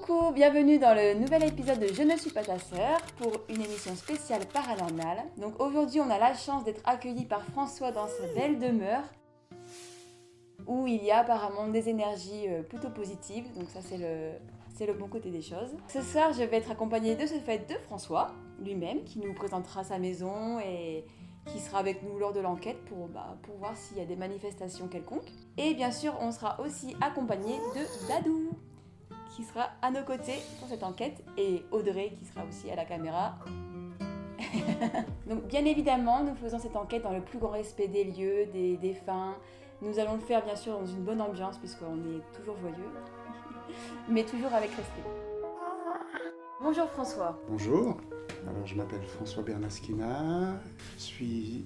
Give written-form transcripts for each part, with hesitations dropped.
Coucou, bienvenue dans le nouvel épisode de Je ne suis pas ta sœur pour une émission spéciale paranormale. Donc aujourd'hui on a la chance d'être accueillis par François dans sa belle demeure où il y a apparemment des énergies plutôt positives, donc ça c'est le bon côté des choses. Ce soir je vais être accompagnée de ce fait de François lui-même qui nous présentera sa maison et qui sera avec nous lors de l'enquête pour voir s'il y a des manifestations quelconques. Et bien sûr on sera aussi accompagné de Dadou qui sera à nos côtés pour cette enquête, et Audrey qui sera aussi à la caméra. Donc bien évidemment, nous faisons cette enquête dans le plus grand respect des lieux, des défunts. Nous allons le faire bien sûr dans une bonne ambiance puisqu'on est toujours joyeux, mais toujours avec respect. Bonjour François. Bonjour, alors je m'appelle François Bernaskina, je suis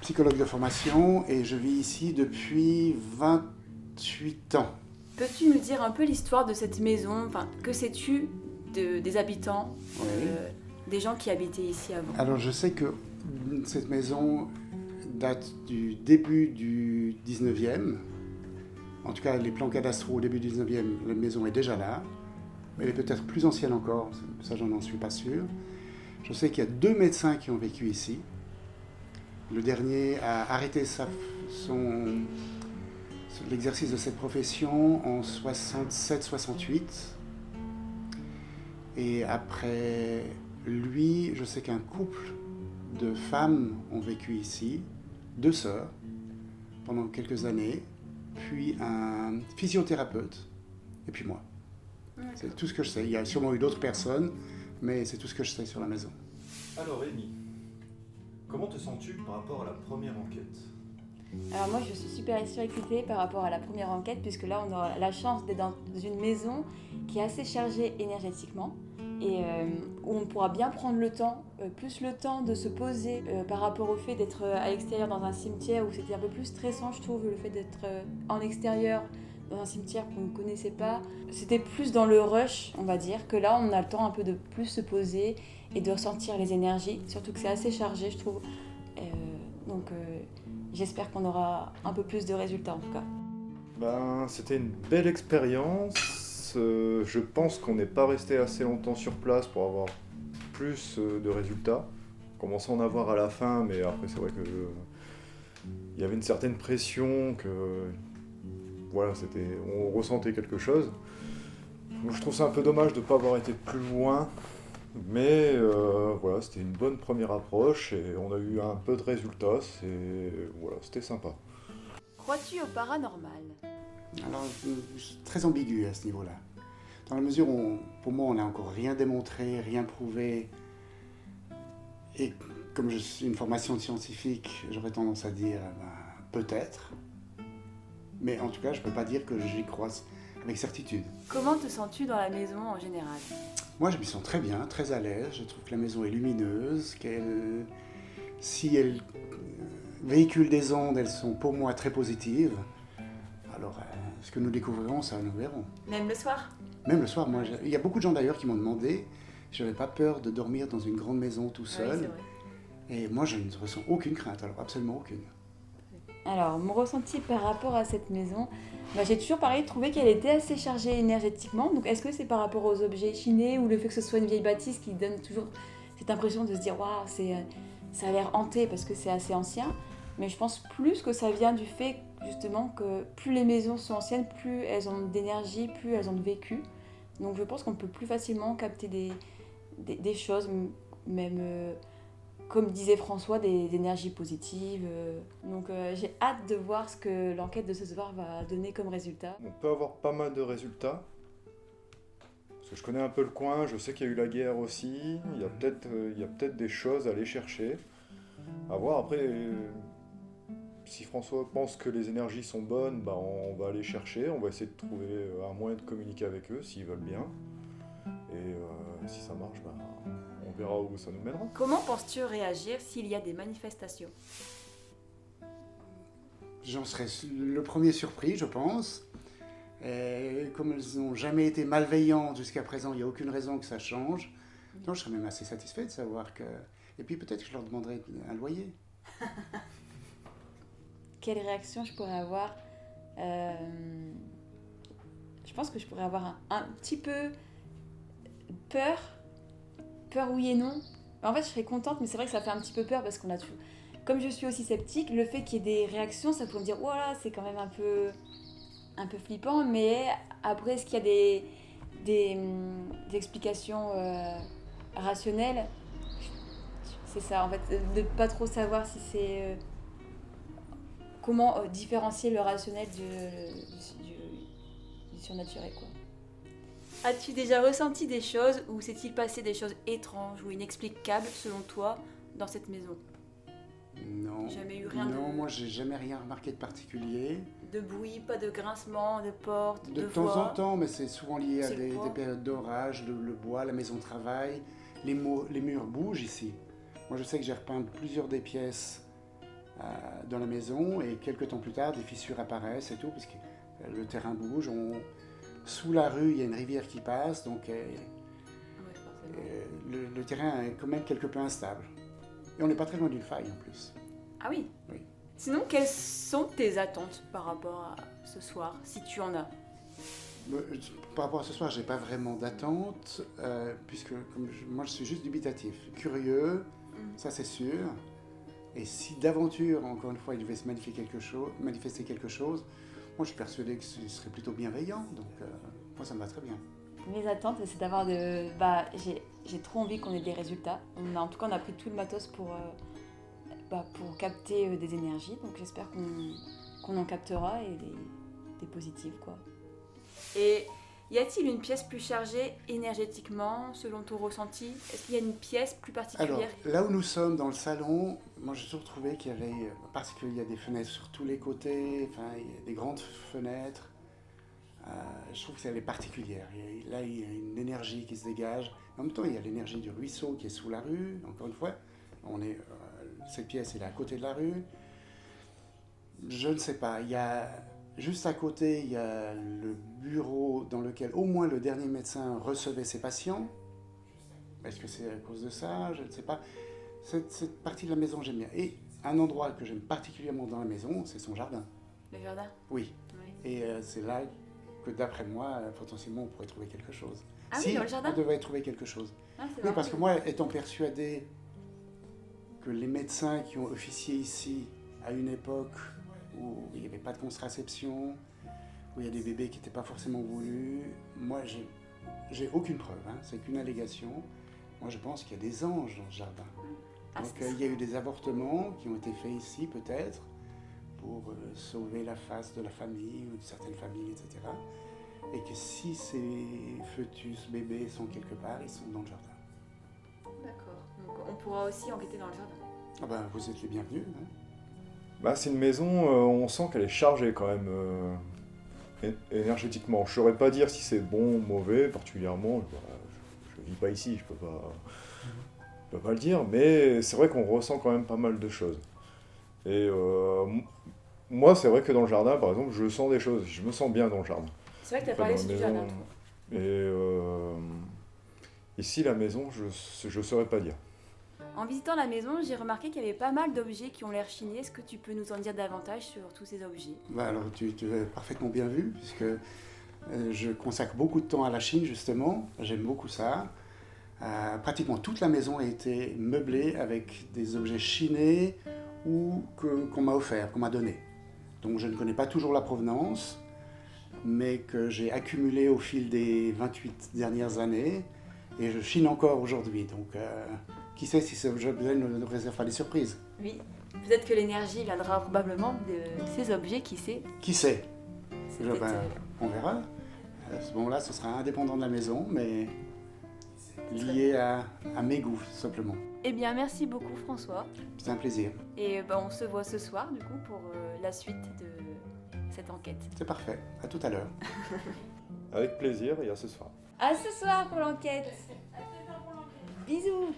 psychologue de formation et je vis ici depuis 28 ans. Peux-tu nous dire un peu l'histoire de cette maison, enfin, que sais-tu des habitants, Oui. des gens qui habitaient ici avant? Alors je sais que cette maison date du début du 19e, en tout cas les plans cadastraux au début du 19e, la maison est déjà là, mais elle est peut-être plus ancienne encore, ça j'en suis pas sûr. Je sais qu'il y a 2 médecins qui ont vécu ici. Le dernier a arrêté l'exercice de cette profession en 67-68. Et après lui, je sais qu'un couple de femmes ont vécu ici, 2 sœurs, pendant quelques années, puis un physiothérapeute, et puis moi. D'accord. C'est tout ce que je sais. Il y a sûrement eu d'autres personnes, mais c'est tout ce que je sais sur la maison. Alors Amy, comment te sens-tu par rapport à la première enquête? Alors moi je suis super surexcitée par rapport à la première enquête puisque là on aura la chance d'être dans une maison qui est assez chargée énergétiquement et où on pourra bien prendre le temps, plus le temps de se poser par rapport au fait d'être à l'extérieur dans un cimetière où c'était un peu plus stressant je trouve le fait d'être en extérieur dans un cimetière qu'on ne connaissait pas. C'était plus dans le rush on va dire que là on a le temps un peu de plus se poser et de ressentir les énergies, surtout que c'est assez chargé je trouve. J'espère qu'on aura un peu plus de résultats en tout cas. C'était une belle expérience. Je pense qu'on n'est pas resté assez longtemps sur place pour avoir plus de résultats. On commençait à en avoir à la fin, mais après c'est vrai que il y avait une certaine pression que voilà, on ressentait quelque chose. Donc, je trouve ça un peu dommage de ne pas avoir été plus loin. Mais voilà, c'était une bonne première approche et on a eu un peu de résultats, c'était sympa. Crois-tu au paranormal? Alors, je suis très ambigu à ce niveau-là. Dans la mesure où, pour moi, on n'a encore rien démontré, rien prouvé. Et comme je suis une formation de scientifique, j'aurais tendance à dire peut-être. Mais en tout cas, je ne peux pas dire que j'y crois avec certitude. Comment te sens-tu dans la maison en général? Moi, je m'y sens très bien, très à l'aise. Je trouve que la maison est lumineuse, si elle véhicule des ondes, elles sont pour moi très positives. Alors, ce que nous découvrirons, ça nous verrons. Même le soir? Même le soir, il y a beaucoup de gens d'ailleurs qui m'ont demandé, je n'avais pas peur de dormir dans une grande maison tout seul. Oui, c'est vrai. Et moi, je ne ressens aucune crainte, alors absolument aucune. Alors, mon ressenti par rapport à cette maison, j'ai toujours pareil trouvé qu'elle était assez chargée énergétiquement. Donc, est-ce que c'est par rapport aux objets chinés ou le fait que ce soit une vieille bâtisse qui donne toujours cette impression de se dire waouh, ça a l'air hanté parce que c'est assez ancien. Mais je pense plus que ça vient du fait justement que plus les maisons sont anciennes, plus elles ont d'énergie, plus elles ont de vécu. Donc, je pense qu'on peut plus facilement capter des choses, même. Comme disait François, des énergies positives. Donc j'ai hâte de voir ce que l'enquête de ce soir va donner comme résultat. On peut avoir pas mal de résultats. Parce que je connais un peu le coin, je sais qu'il y a eu la guerre aussi. Il y a peut-être des choses à aller chercher. À voir après. Si François pense que les énergies sont bonnes, on va aller chercher. On va essayer de trouver un moyen de communiquer avec eux s'ils veulent bien. Et si ça marche, on verra où ça nous mènera. Comment penses-tu réagir s'il y a des manifestations? J'en serais le premier surpris, je pense. Et comme elles n'ont jamais été malveillantes jusqu'à présent, il n'y a aucune raison que ça change. Non, je serais même assez satisfait de savoir que... Et puis peut-être que je leur demanderai un loyer. Quelle réaction je pourrais avoir? je pense que je pourrais avoir un petit peu peur oui et non. En fait, je serais contente, mais c'est vrai que ça fait un petit peu peur parce qu'on a tout. Comme je suis aussi sceptique, le fait qu'il y ait des réactions, ça pourrait me dire voilà, c'est quand même un peu flippant, mais après, est-ce qu'il y a des explications rationnelles? C'est ça, en fait, de pas trop savoir si c'est comment différencier le rationnel du surnaturel, quoi. As-tu déjà ressenti des choses ou s'est-il passé des choses étranges ou inexplicables selon toi dans cette maison? Non. Jamais eu rien Non, moi j'ai jamais rien remarqué de particulier. de bruit, pas de grincement, de porte, De de temps voix? en temps, mais c'est souvent lié à C'est le des bois. périodes d'orage, le bois, la maison de travail. Les murs bougent ici. Moi je sais que j'ai repeint plusieurs des pièces dans la maison et quelques temps plus tard, des fissures apparaissent et tout, parce que le terrain bouge. Sous la rue, il y a une rivière qui passe, donc Ouais, forcément. le terrain est quand même quelque peu instable. Et on n'est pas très loin d'une faille en plus. Ah oui? Oui. Sinon, quelles sont tes attentes par rapport à ce soir, si tu en as? Par rapport à ce soir, j'ai pas vraiment d'attente, puisque moi je suis juste dubitatif, curieux, ça c'est sûr. Et si d'aventure, encore une fois, il devait se manifester quelque chose, moi je suis persuadé que ce serait plutôt bienveillant, donc moi ça me va très bien. Mes attentes, c'est d'avoir j'ai trop envie qu'on ait des résultats. En tout cas, on a pris tout le matos pour capter des énergies, donc j'espère qu'on en captera et des positives, quoi. Et y a-t-il une pièce plus chargée énergétiquement, selon ton ressenti? Est-ce qu'il y a une pièce plus particulière? Alors, là où nous sommes, dans le salon, moi j'ai toujours trouvé qu'il y avait, parce qu'il y a des fenêtres sur tous les côtés, enfin il y a des grandes fenêtres, je trouve qu'elle est particulière. Là, il y a une énergie qui se dégage. En même temps, il y a l'énergie du ruisseau qui est sous la rue. Encore une fois, cette pièce elle est à côté de la rue. Je ne sais pas. Juste à côté, il y a le bureau dans lequel au moins le dernier médecin recevait ses patients. Est-ce que c'est à cause de ça? Je ne sais pas. Cette partie de la maison, j'aime bien. Et un endroit que j'aime particulièrement dans la maison, c'est son jardin. Le jardin? Oui. Oui. Et c'est là que, d'après moi, potentiellement, on pourrait trouver quelque chose. Ah si, oui, dans le jardin? on devrait trouver quelque chose. Ah, c'est Oui, marrant. parce que moi, étant persuadé que les médecins qui ont officié ici, à une époque où il n'y avait pas de contraception, où il y a des bébés qui n'étaient pas forcément voulus, moi, j'ai aucune preuve, hein, c'est qu'une allégation. Moi, je pense qu'il y a des anges dans ce jardin. Ah, Donc, c'est il y a eu des avortements qui ont été faits ici, peut-être, pour sauver la face de la famille ou de certaines familles, etc. Et que si ces fœtus, bébés sont quelque part, ils sont dans le jardin. D'accord. Donc on pourra aussi enquêter dans le jardin. Ah ben, vous êtes les bienvenus. Hein. Bah, c'est une maison, on sent qu'elle est chargée quand même énergétiquement. Je saurais pas dire si c'est bon ou mauvais, particulièrement. Je vis pas ici, je peux pas le dire, mais c'est vrai qu'on ressent quand même pas mal de choses. Et moi, c'est vrai que dans le jardin, par exemple, je sens des choses. Je me sens bien dans le jardin. C'est vrai que tu as Enfin, parlé dans aussi la du maison. jardin, toi. Et ici, la maison, je saurais pas dire. En visitant la maison, j'ai remarqué qu'il y avait pas mal d'objets qui ont l'air chinés. Est-ce que tu peux nous en dire davantage sur tous ces objets? Bah alors, tu as parfaitement bien vu, puisque je consacre beaucoup de temps à la Chine, justement. J'aime beaucoup ça. Pratiquement toute la maison a été meublée avec des objets chinés ou qu'on m'a offert, qu'on m'a donné. Donc je ne connais pas toujours la provenance, mais que j'ai accumulé au fil des 28 dernières années, et je chine encore aujourd'hui. Donc qui sait si ces objets ne réservent pas des surprises? Oui. Peut-être que l'énergie viendra probablement de ces objets, qui sait? Qui sait? C'est Ben, peut-être, on verra. À ce moment-là, ce sera indépendant de la maison, mais lié à mes goûts, simplement. Eh bien, merci beaucoup François. C'est un plaisir. Et on se voit ce soir, du coup, pour la suite de cette enquête. C'est parfait. À tout à l'heure. Avec plaisir et à ce soir. À ce soir pour l'enquête. Bisous.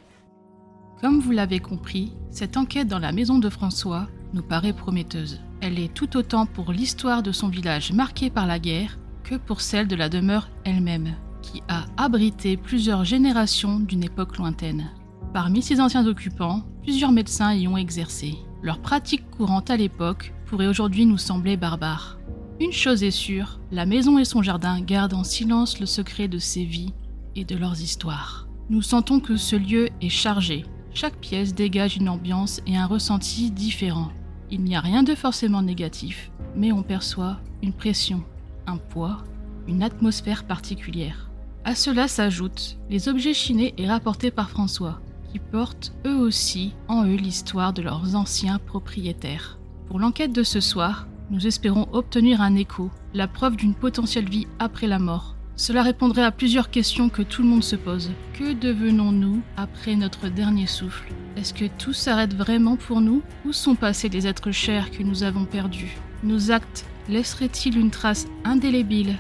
Comme vous l'avez compris, cette enquête dans la maison de François nous paraît prometteuse. Elle est tout autant pour l'histoire de son village marqué par la guerre que pour celle de la demeure elle-même, qui a abrité plusieurs générations d'une époque lointaine. Parmi ses anciens occupants, plusieurs médecins y ont exercé. Leur pratique courante à l'époque pourrait aujourd'hui nous sembler barbare. Une chose est sûre, la maison et son jardin gardent en silence le secret de ces vies et de leurs histoires. Nous sentons que ce lieu est chargé. Chaque pièce dégage une ambiance et un ressenti différent. Il n'y a rien de forcément négatif, mais on perçoit une pression, un poids, une atmosphère particulière. À cela s'ajoutent les objets chinés et rapportés par François, qui portent eux aussi en eux l'histoire de leurs anciens propriétaires. Pour l'enquête de ce soir, nous espérons obtenir un écho, la preuve d'une potentielle vie après la mort. Cela répondrait à plusieurs questions que tout le monde se pose. Que devenons-nous après notre dernier souffle? Est-ce que tout s'arrête vraiment pour nous? Où sont passés les êtres chers que nous avons perdus? Nos actes laisseraient-ils une trace indélébile,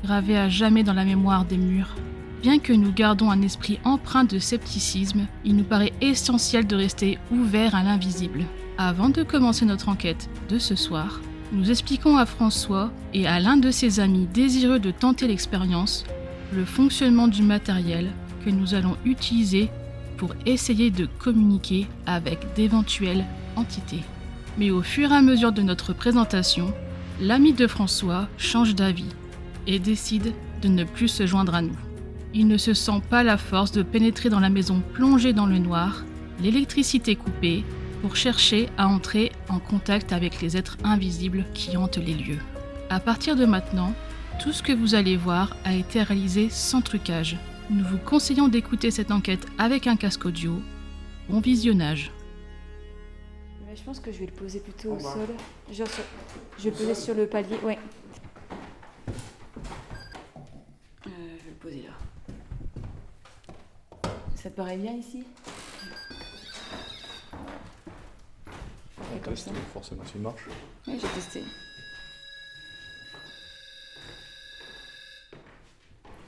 gravée à jamais dans la mémoire des murs? Bien que nous gardons un esprit empreint de scepticisme, il nous paraît essentiel de rester ouverts à l'invisible. Avant de commencer notre enquête de ce soir, nous expliquons à François et à l'un de ses amis désireux de tenter l'expérience le fonctionnement du matériel que nous allons utiliser pour essayer de communiquer avec d'éventuelles entités. Mais au fur et à mesure de notre présentation, l'ami de François change d'avis et décide de ne plus se joindre à nous. Il ne se sent pas la force de pénétrer dans la maison plongée dans le noir, l'électricité coupée, pour chercher à entrer en contact avec les êtres invisibles qui hantent les lieux. À partir de maintenant, tout ce que vous allez voir a été réalisé sans trucage. Nous vous conseillons d'écouter cette enquête avec un casque audio. Bon visionnage. Mais je pense que je vais le poser plutôt au sol. Genre je vais le poser sur le palier, ouais. Je vais le poser là. Ça te paraît bien ici? On teste, forcément s'il marche. Oui, j'ai testé.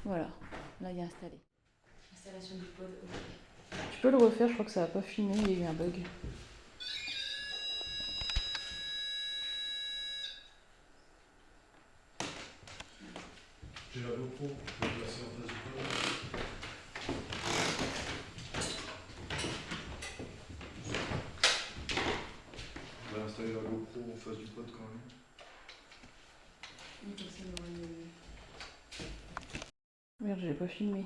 Voilà, là il est installé. Installation du pod. Tu peux le refaire, je crois que ça n'a pas filmé, il y a eu un bug. J'ai la GoPro, je vais la placer en face du pod. On va installer la GoPro en face du pod quand même. Merde, j'ai pas filmé.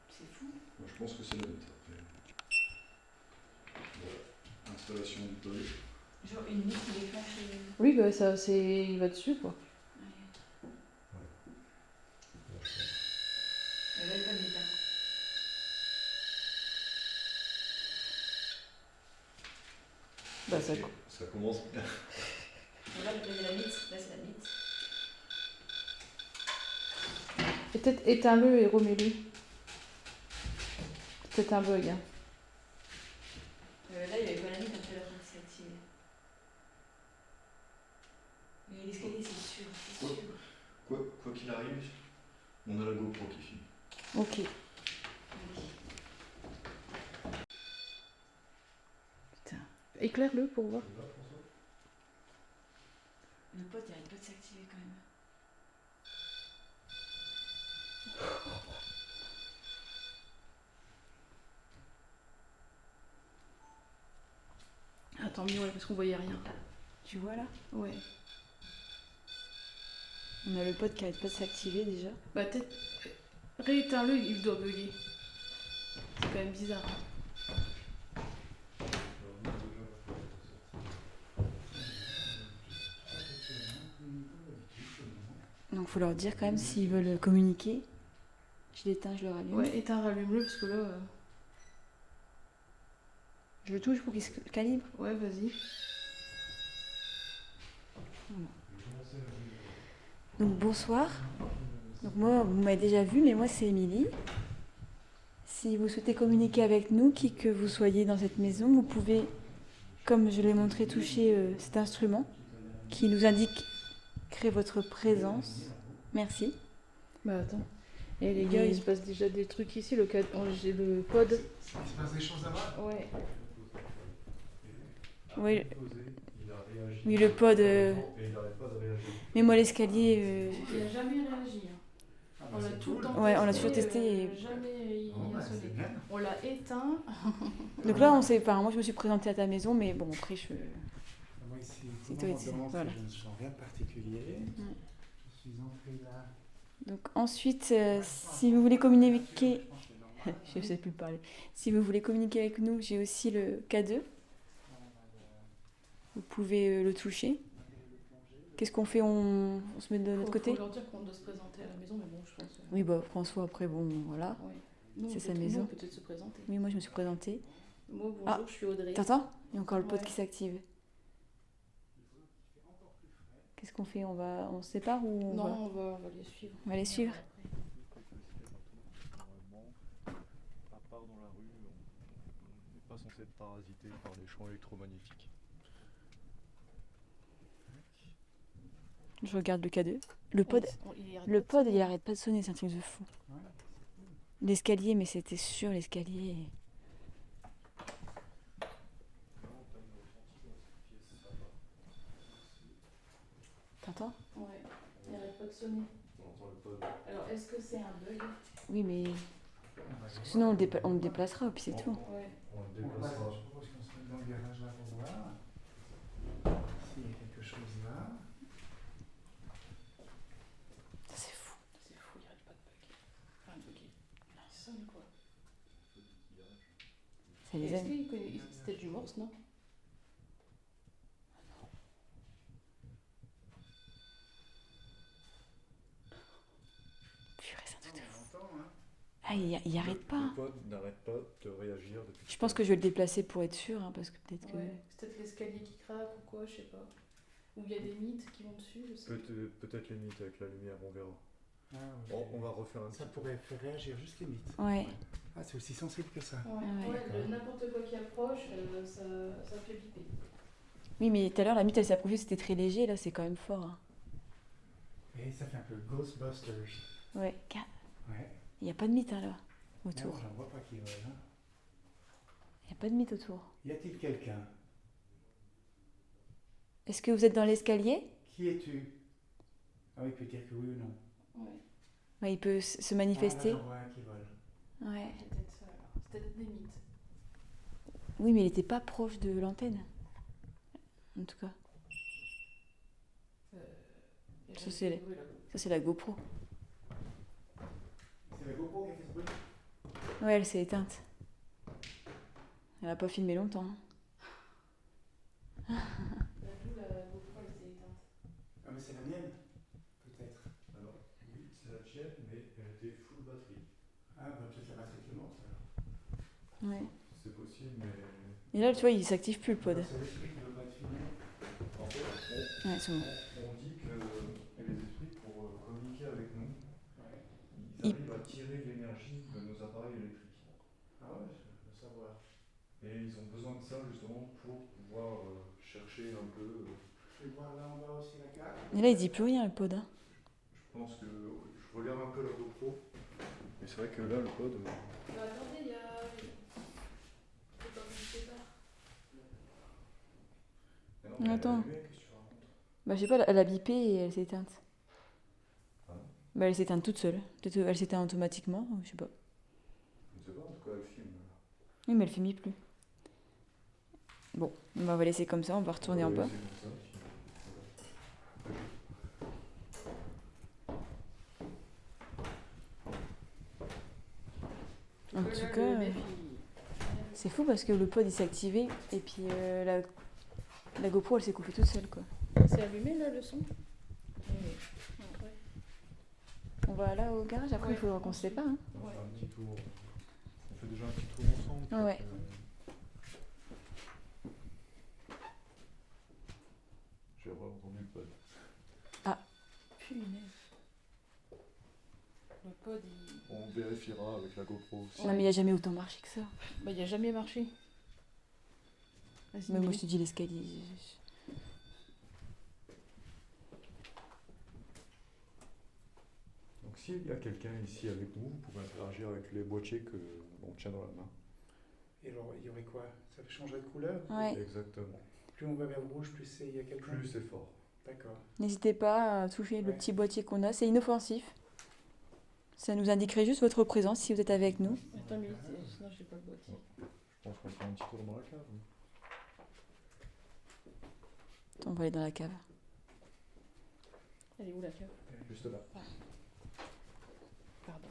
C'est fou. Moi, je pense que c'est la nette après. Voilà. Installation du pod. Genre une nuit qui déclenche. Oui, bah ça, c'est... il va dessus, quoi. Là, il est pas d'état. Bah ça... Ça commence bien. Là, il y a la mythe. Là, c'est la mythe. Peut-être éteins-le et remets-le. C'est peut-être un bug, hein. Là, il n'y avait pas la mythe après la fin de s'est activée. Mais l'escalier, c'est sûr. C'est sûr. Quoi qu'il arrive, on a la GoPro qui filme. Ok. Putain. Éclaire-le pour voir. Le pote, il arrête pas de s'activer quand même. Attends, mieux, ouais, parce qu'on voyait rien. Tu vois là? Ouais. On a le pote qui arrête pas de s'activer déjà. Bah peut-être... Rééteins-le, il doit bugger. C'est quand même bizarre. Donc faut leur dire quand même s'ils veulent communiquer. Je l'éteins, je le rallume. Ouais, éteins, rallume-le, parce que là... Je le touche pour qu'il se calibre. Ouais, vas-y. Voilà. Donc bonsoir. Donc moi, vous m'avez déjà vu, mais moi c'est Émilie. Si vous souhaitez communiquer avec nous, qui que vous soyez dans cette maison, vous pouvez, comme je l'ai montré, toucher cet instrument qui nous indique créer votre présence. Merci. Bah attends. Et les gars, il se passe déjà des trucs ici, j'ai le pod. Il se passe des choses là-bas? Ouais. Oui, oui le pod. Mais moi l'escalier. Il n'a jamais réagi. Hein. On l'a tout le temps Ouais, on l'a toujours testé. Et... Jamais il a sonné. On l'a éteint. Donc là, on sait pas. Moi, je me suis présentée à ta maison, mais bon, après, je. Moi, ici. C'est Comment toi ici, on demande voilà. que je ne sens rien de particulier. Ouais. Je suis entré là. Donc ensuite, si vous voulez communiquer, je ne sais plus parler. Si vous voulez communiquer avec nous, j'ai aussi le K2. Vous pouvez le toucher. Qu'est-ce qu'on fait, on se met de notre côté? Faut leur dire qu'on doit se présenter à la maison, mais bon, je pense. Oui, bah François, après, bon, voilà. Ouais. Nous, C'est on sa peut- maison. nous, on peut peut-être se présenter. Oui, moi je me suis présentée. Moi, bonjour, Ah. je suis Audrey. T'entends? Il y a encore le pod Ouais. qui s'active. Qu'est-ce qu'on fait? On se sépare ou on Non, va... on va les suivre. On va les suivre. Normalement, à part dans la rue, on n'est pas censé être parasité par les champs électromagnétiques. Je regarde le K2. Le pod, il arrête pas de sonner, c'est un truc de fou. L'escalier, mais c'était sûr, l'escalier. T'entends? Ouais, il n'arrête pas de sonner. On entend le pod. Alors, est-ce que c'est un bug? Oui, mais sinon on le déplacera, puis c'est tout. Ouais. On le Je déplacera. propose qu'on se mette dans le garage là pour voir s'il y a quelque chose là. C'est fou. C'est fou, il n'arrête pas de bug. Enfin, bugger. Il sonne quoi. Ça les Est-ce aime. qu'il connaît. C'était du morse, non? Purée, c'est un truc de fou. On entend, hein. Ah, il arrête pas. Le pod n'arrête pas de réagir depuis. Je pense que je vais le déplacer pour être sûr, hein, parce que peut-être que... Ouais. C'est peut-être l'escalier qui craque ou quoi, je sais pas. Ou il y a des mythes qui vont dessus, je sais pas. Peut-être limite avec la lumière, on verra. Ah, Bon, ouais. on va refaire un Ça petit. pourrait faire réagir juste les mythes. Ouais. Ah, c'est aussi sensible que ça. Ouais, Ah ouais. ouais, n'importe quoi qui approche, ça fait piper. Oui, mais tout à l'heure, la mythe, elle s'est approchée, c'était très léger, là, c'est quand même fort. Hein. Et ça fait un peu Ghostbusters. Ouais, regarde. Ouais. Il n'y a pas de mythe, hein, là, Non, autour. j'en vois pas qui vole. Hein. Il n'y a pas de mythe autour. Y a-t-il quelqu'un? Est-ce que vous êtes dans l'escalier? Qui es-tu? Ah oui, il peut dire que oui ou non. Ouais, Ouais, il peut se Ah, manifester. là, j'en vois un qui vole. Ouais. c'est peut-être ça alors. C'est peut-être des mythes. Oui, mais il n'était pas proche de l'antenne. En tout cas, Il y a Ça, jamais c'est fait de bruit, là. ça, c'est la GoPro. C'est la GoPro qui a fait ce bruit? Ouais, elle s'est éteinte. Elle n'a pas filmé longtemps. Hein. D'où la GoPro, elle s'est éteinte. Ah, mais c'est la mienne? Peut-être. Alors, oui, c'est la tienne, mais elle était full batterie. Ah, bah peut-être la batterie qui monte alors. Ouais. C'est possible, mais. Et là, tu vois, il s'active plus le pod. C'est l'esprit qui veut pas être filmé. En fait, Ouais, c'est bon. on dit que les esprits, pour communiquer avec nous, Ouais. ils arrivent à tirer l'énergie de nos appareils électriques. Ah ouais, je veux savoir. Et ils ont besoin de ça justement pour pouvoir chercher un peu. Je vais voir là en bas aussi la carte. Et là, il dit plus rien, le pod. Hein. Je pense que je regarde un peu la GoPro. Mais c'est vrai que là, le pod. Bah, attendez, il y a. C'est pas que je sais pas. Mais non, mais elle est Attends. allumée, qu'est-ce que tu racontes? Bah, je sais pas, elle a bipé et elle s'est éteinte. Ah non. Bah, elle s'est éteinte toute seule. Peut-être elle s'éteint automatiquement, je sais pas. Je ne sais pas, en tout cas, elle filme. Oui, mais elle filme plus. Bon, on va laisser comme ça, on va retourner en bas. C'est comme ça, En Parce que tout là, cas, le MEF, c'est fou parce que le pod il s'est activé et puis la GoPro elle s'est coupée toute seule quoi. C'est allumé là le son? Oui. Ouais. On va là au garage, après il faudra qu'on se sépare. Hein. On Ouais. fait un petit tour. On fait déjà un petit tour ensemble. Ah ouais. peut-être, J'ai entendu le pod. Punaise. Le pod, il. On vérifiera avec la GoPro aussi. Non mais il a jamais autant marché que ça. Bah, il a jamais marché. Vas-y, Mais moi Mimi. je te dis l'escalier. Donc s'il y a quelqu'un ici avec nous, vous pouvez interagir avec les boîtiers que l'on tient dans la main. Et alors, il y aurait quoi? Ça changerait de couleur? Ouais. Exactement. Plus on va vers le rouge, plus il y a quelqu'un? Plus c'est fort. D'accord. N'hésitez pas à toucher le Ouais. petit boîtier qu'on a, c'est inoffensif. Ça nous indiquerait juste votre présence si vous êtes avec nous. Attends, mais sinon j'ai pas le boîtier. Je pense qu'on fait un petit tour dans la cave. On va aller dans la cave. Elle est où la cave? Juste là. Pardon.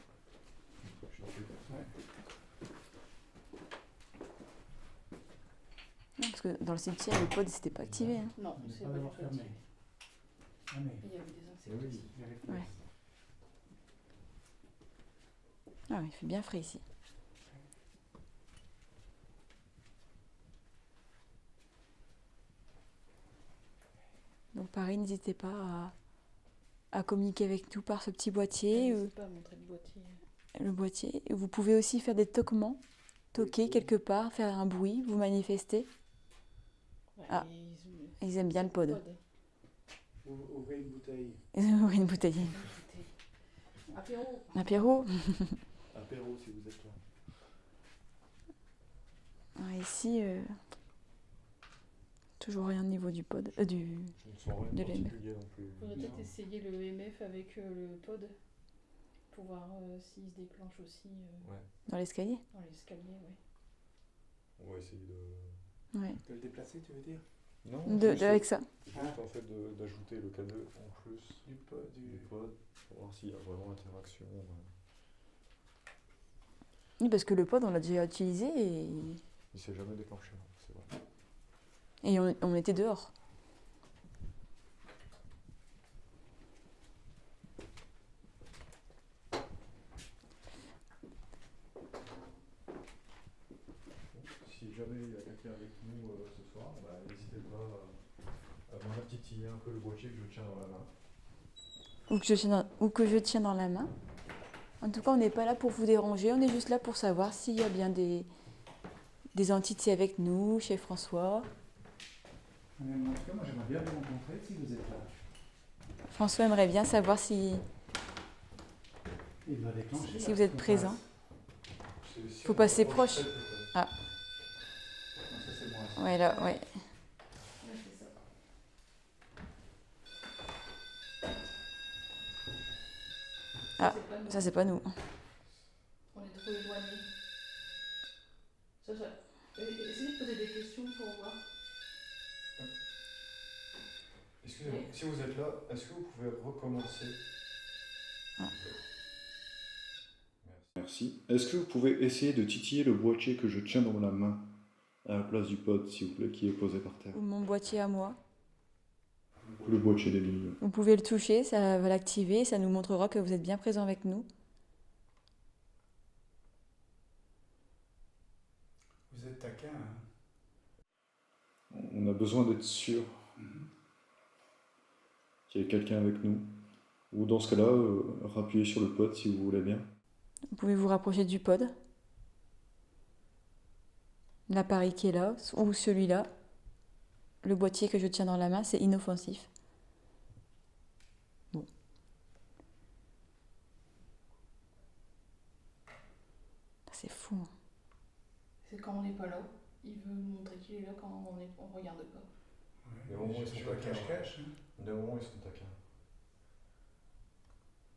Non, parce que dans le cimetière, le pod, c'était pas activé. Hein. Non, Il c'est pas pas d'avoir du tout fermé. actif. Ah, mais Il y avait des insectes Oui. aussi. il y avait Ouais. Ah, il fait bien frais ici. Donc pareil, n'hésitez pas à communiquer avec nous par ce petit boîtier. N'hésite pas à montrer le boîtier. Le boîtier. Vous pouvez aussi faire des toquements, toquer quelque part, faire un bruit, vous manifester. Ouais, Ah. et Ils aiment bien le pod. Ouvrez une bouteille. Ouvrez une bouteille. Apéro. Apéro. Apéro si vous êtes là. Ah, ici, toujours rien au niveau du pod. Du... Je ne sens rien De de l'EMF. particulier non plus. Faudrait peut-être essayer le EMF avec le pod pour voir s'il se déclenche aussi Ouais, Dans l'escalier. dans l'escalier. Ouais. on va essayer de... Ouais. De le déplacer, tu veux dire? Non, Avec ça. juste en fait d'ajouter le caneux en plus Du du pod pour voir s'il y a vraiment interaction. Oui, parce que le pod, on l'a déjà utilisé Il s'est jamais déclenché, non, c'est vrai. et on était dehors. Si jamais il y a quelqu'un avec nous ce soir, bah, n'hésitez pas à venir titiller un peu le boîtier que je tiens dans la main. Ou que je tiens dans la main. En tout cas, on n'est pas là pour vous déranger, on est juste là pour savoir s'il y a bien des entités avec nous, chez François. En tout cas, moi j'aimerais bien vous rencontrer si vous êtes là. François aimerait bien savoir si Il va déclencher. Si là, vous êtes on présent. Si Faut on passer approche proche. peut-être, peut-être. passe. Non, ça c'est moi. ça. Ouais, là, ouais. Ouais, c'est ça. Ah, C'est pas nous. Ça, c'est pas nous. On est trop éloignés. Essayez de poser des questions pour voir. Excusez-moi, Oui. si vous êtes là, est-ce que vous pouvez recommencer? Ah. Merci. Est-ce que vous pouvez essayer de titiller le boîtier que je tiens dans la main à la place du pod, s'il vous plaît, qui est posé par terre? Ou mon boîtier à moi. Le boîtier d'Emilie. Vous pouvez le toucher, ça va l'activer, ça nous montrera que vous êtes bien présent avec nous. Vous êtes taquin, hein? On a besoin d'être sûr qu'il y ait quelqu'un avec nous. Ou dans ce cas-là, rappuyez sur le pod si vous voulez bien. Vous pouvez vous rapprocher du pod. L'appareil qui est là, ou celui-là. Le boîtier que je tiens dans la main, c'est inoffensif. Bon. C'est fou. Hein. C'est quand on n'est pas là. Il veut nous montrer qu'il est là quand on regarde pas. Des moments, ils sont je taquins. cache-cache. Hein. Des moments, ils sont taquins.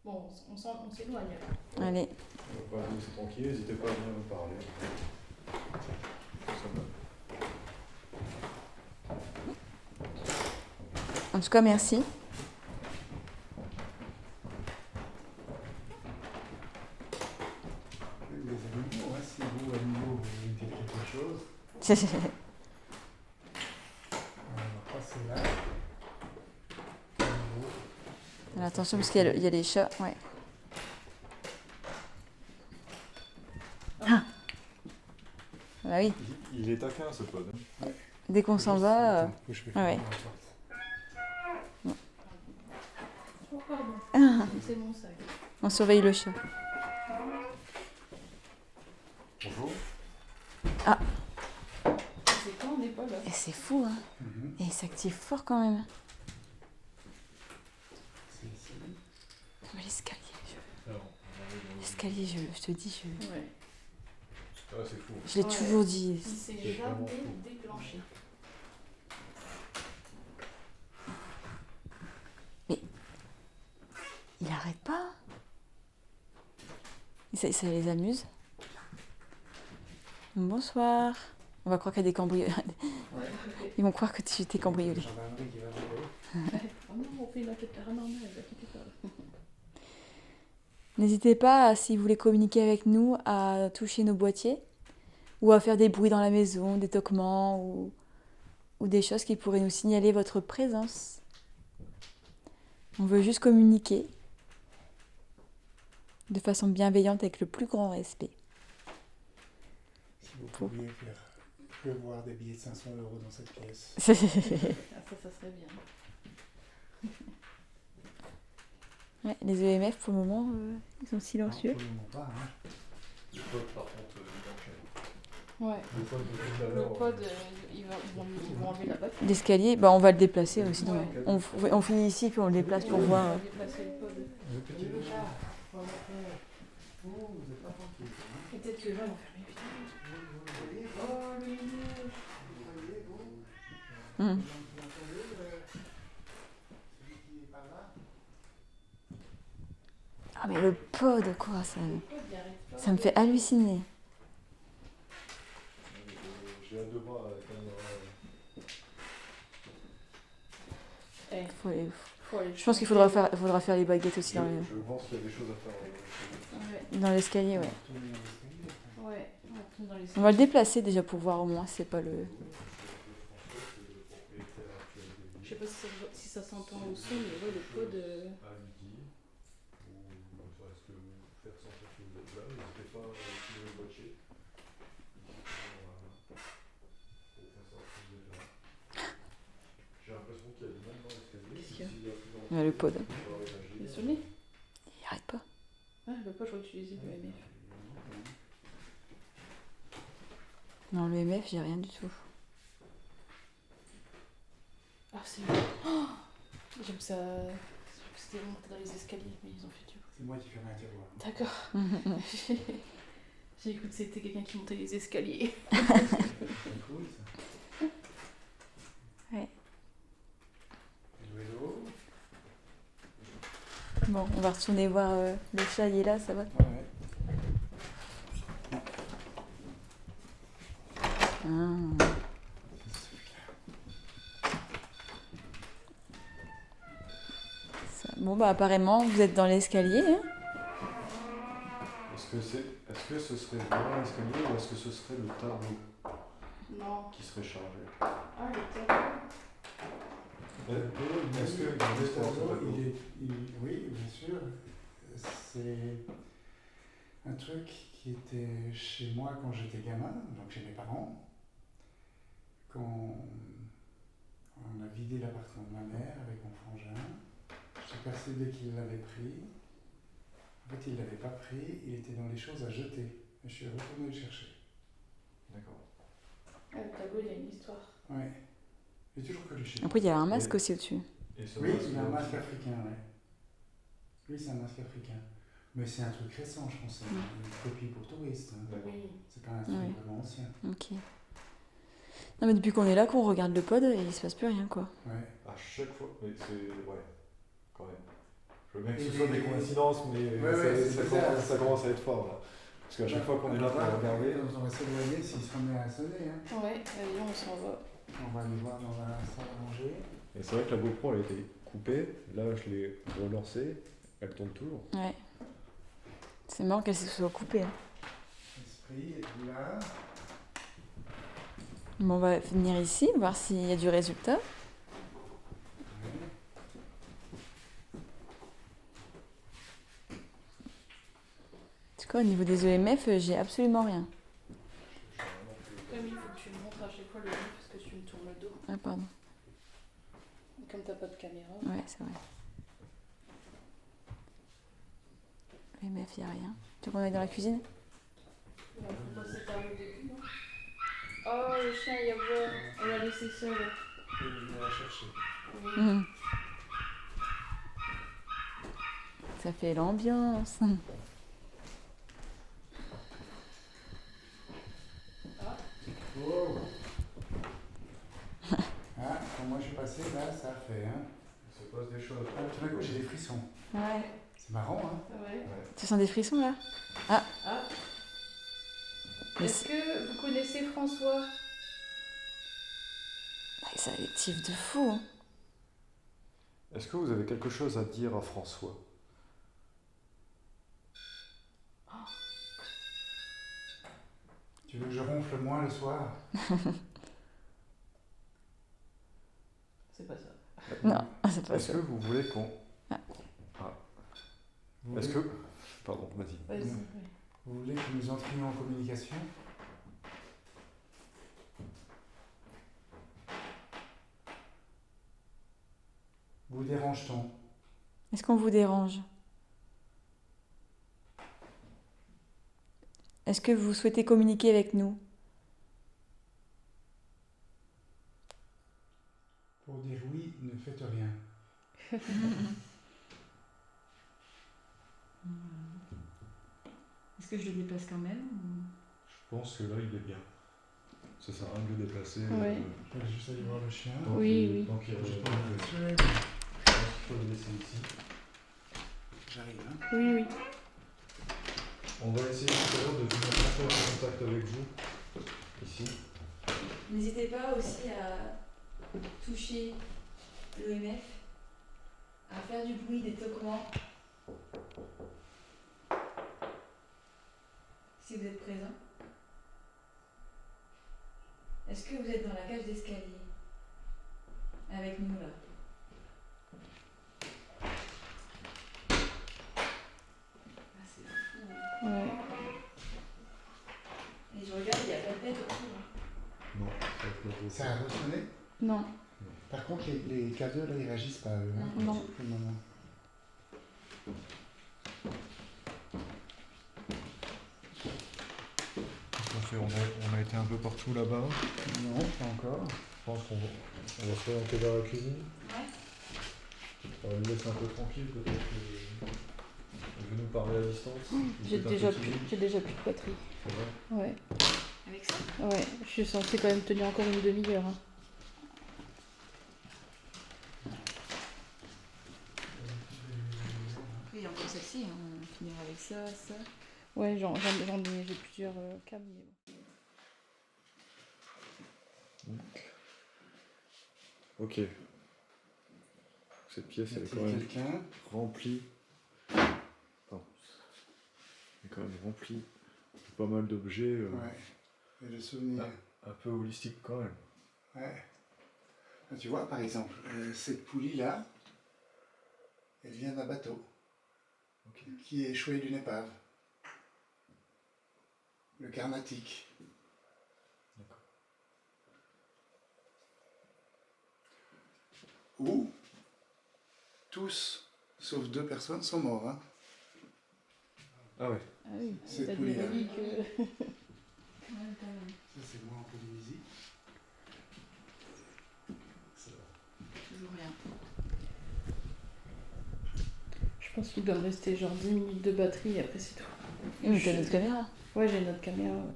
Bon, on s'éloigne alors. Allez, Vous laissez tranquille, n'hésitez pas à venir me parler. Ça va. en tout cas, merci. Les animaux, hein, si vous, animaux, vous voulez dire quelque chose, on va passer là. Animaux. Alors, attention, parce qu'il y a les chats. Ouais. Ah Bah oui, Il est taquin ce pod. dès qu'on s'en va... Attends, que je vais ouais. fermer la porte. Oh, pardon. C'est mon sac. on surveille le chat. Bonjour. C'est quand on n'est pas là. Et c'est fou, hein. Mhm. Et il s'active fort quand même. C'est ici. Mais l'escalier, l'escalier, je te dis, Ouais. Ah, c'est fou. je l'ai Ouais. toujours dit. Il s'est C'est vraiment jamais fou. déclenché. Il arrête pas. Ça les amuse. Bonsoir. On va croire qu'il y a des Ouais. Ils vont croire que tu t'es cambriolé. Gendarmerie qui va voler. Oh non, on fait une enquête paranormale, ne vous inquiétez pas. N'hésitez pas, si vous voulez communiquer avec nous, à toucher nos boîtiers ou à faire des bruits dans la maison, des toquements ou des choses qui pourraient nous signaler votre présence. On veut juste communiquer de façon bienveillante avec le plus grand respect. Si vous pouviez faire pleuvoir des billets de 500 € dans cette pièce. Ah, ça serait bien. Ouais, les EMF, pour le moment, ils sont Non, silencieux. pour le moment pas, hein. Le pod, par contre, il enchaîne. Ouais. Le pod de tout à Le l'heure. pod, ils vont enlever la boîte. L'escalier, bah, on va le déplacer aussi. Ouais. On finit ici, puis on le déplace pour voir. On va déplacer le pod. Le petit chat. Oh, vous êtes pas tranquille. Hein. Peut-être que là, on va fermer. Vous voyez, Oh, le mignon. vous voyez, vous Hum. Vous entendez celui qui est par là? Ah, mais le pod, quoi, ça Il arrête pas. me fait halluciner. J'ai hâte de voir la caméra. Eh, faut aller Je pense qu'il faudra faire les baguettes aussi Je pense qu'il y a des choses à faire. Ouais, dans l'escalier, ouais. Retournez dans l'escalier, enfin. ouais. On va retourner dans les On va le déplacer déjà pour voir au moins, c'est pas le... Je sais pas si ça s'entend au son, mais ouais, le pod. À midi, ou ne serait-ce que faire sentir que vous êtes là, n'hésitez pas à utiliser le boîtier. Pour faire savoir que vous êtes là. J'ai l'impression qu'il y a du monde dans l'escalier. Qu'est-ce qu'il y a S'il y a plus Ouais, le pod. Il a sonné. Il arrête pas. Ah, le pod, je crois que tu utilisais le MF. Non, le MF, j'ai rien du tout. Ah, c'est bon. Oh, j'aime ça. C'était monté dans les escaliers, mais ils ont fait du bruit. C'est moi qui ferme un tiroir. D'accord. J'ai écouté, c'était quelqu'un qui montait les escaliers. C'est cool ça. Ouais. Hello, hello. Bon, on va retourner voir le chat, il est là, ça va? Ouais. Ah. Bon, bah apparemment, vous êtes dans l'escalier. Hein. Est-ce que ce serait vraiment l'escalier ou est-ce que ce serait le tableau Non. qui serait chargé? Ah, le tableau. Est-ce que Le tableau, oui, bien sûr. C'est un truc qui était chez moi quand j'étais gamin, donc chez mes parents. Quand on a vidé l'appartement de ma mère avec mon frangin, je suis persuadé qu'il l'avait pris. En fait, il ne l'avait pas pris, il était dans les choses à jeter. Et je suis retourné le chercher. D'accord. Ah, le tableau, il a une histoire. Ouais. J'ai toujours connu chez moi. Après, il y a un masque aussi au-dessus. Et ce Oui, masque, il a un masque africain, ouais. Oui, c'est un masque africain. Mais c'est un truc récent, je pense. C'est une copie pour touristes. Hein. D'accord. Oui. C'est pas un truc Oui. vraiment ancien. Ok. Non, mais depuis qu'on est là, qu'on regarde le pod, il se passe plus rien, quoi. Ouais. À chaque fois, mais c'est. Ouais, quand même. Je veux bien que Et ce soit les- des coïncidences, mais Ouais, ouais, ça, c'est commence, ça. ça commence à être fort là. Parce qu'à chaque fois qu'on est là pour regarder. On va s'éloigner s'il se remet à sonner. Hein. Ouais, allez, on s'en va. On va aller voir dans la salle à manger. Et c'est vrai que la GoPro elle a été coupée, là je l'ai relancée, elle tourne toujours. Ouais. C'est marrant qu'elle se soit coupée. Hein. Esprit, êtes-vous là? Bon, on va venir ici, voir s'il y a du résultat. Oui. En tout cas, au niveau des EMF, j'ai absolument rien. Comme il faut que tu me montres à chaque fois le dos parce que tu me tournes le dos. Ah, pardon. Comme t'as pas de caméra. Ouais, c'est vrai. EMF, il n'y a rien. Tu veux qu'on aille dans la cuisine? On va passer par le début, non? Oh, le chien, il y a boire. On l'a laissé seul. Je vais la chercher. Oui. Mhm. Ça fait l'ambiance. Oh. Ah, quand moi je suis passé, là, ça a fait. Hein. Il se passe des choses. Ah, tout d'un coup, j'ai des frissons. Ouais. C'est marrant, hein. Ouais. Tu sens des frissons là? Ah. Mais Est-ce que vous connaissez François? Ouais, c'est addictif de fou. Hein. Est-ce que vous avez quelque chose à dire à François? Tu veux que je ronfle moins le soir? C'est pas ça. Non, c'est pas Est-ce ça. que vous voulez qu'on... Ah. Vous Est-ce voulez- que... Pardon, vas-y. Vas-y. Vous voulez que nous entrions en communication? Vous dérange-t-on? Est-ce qu'on vous dérange? Est-ce que vous souhaitez communiquer avec nous? Pour dire oui, ne faites rien. Est-ce que je le déplace quand même? Je pense que là, il est bien. Ça sert à rien de le déplacer. Ouais. Je vais juste aller voir le chien. Oui. Donc, il Je faut le laisser ici. J'arrive, hein. Oui. On va essayer tout à l'heure de venir rentrer en contact avec vous. Ici. N'hésitez pas aussi à toucher l'OMF, à faire du bruit, des toquements. Si vous êtes présent. Est-ce que vous êtes dans la cage d'escalier? Avec nous là. Ah, c'est fou. Hein. Ouais. Et je regarde, il n'y a pas de tête autour. Hein. Non, ça va être notre Ça a ressonné. Non. Par contre, les K2 là, ils réagissent pas eux. Hein, Non. pour le moment. On a été un peu partout là-bas. Non, pas encore. Je pense qu'on va se orienter vers la cuisine. Ouais. On va le laisser un peu tranquille, peut-être qu'il veut nous parler à distance. J'ai déjà plus de batterie. C'est vrai. Ouais. Avec ça? Ouais. Je suis censée quand même tenir encore une demi-heure. Hein. Après, il y a encore celle-ci, hein. On finira avec ça, ça. Ouais, j'ai plusieurs câbles. Mais bon. Ok. Cette pièce, Y elle est a-t-il quand même quelqu'un? remplie. Pardon. Elle est quand même remplie de pas mal d'objets Ouais. Et le souvenir. un peu holistiques quand même. Ouais. Ah, tu vois, par exemple, cette poulie-là, elle vient d'un bateau Ok. qui est échoué d'une épave. Le Carnatic. D'accord. Où tous, sauf 2 personnes, sont morts. Hein. Ah ouais. Ah oui. C'est T'as poli, des hein. reliques. Ouais, quand même. Ça, c'est moi en Polynésie. Toujours rien. Je pense qu'il doit me rester genre 10 minutes de batterie et après c'est tout. Mais t'as notre caméra. Ouais, j'ai une autre caméra. Ouais.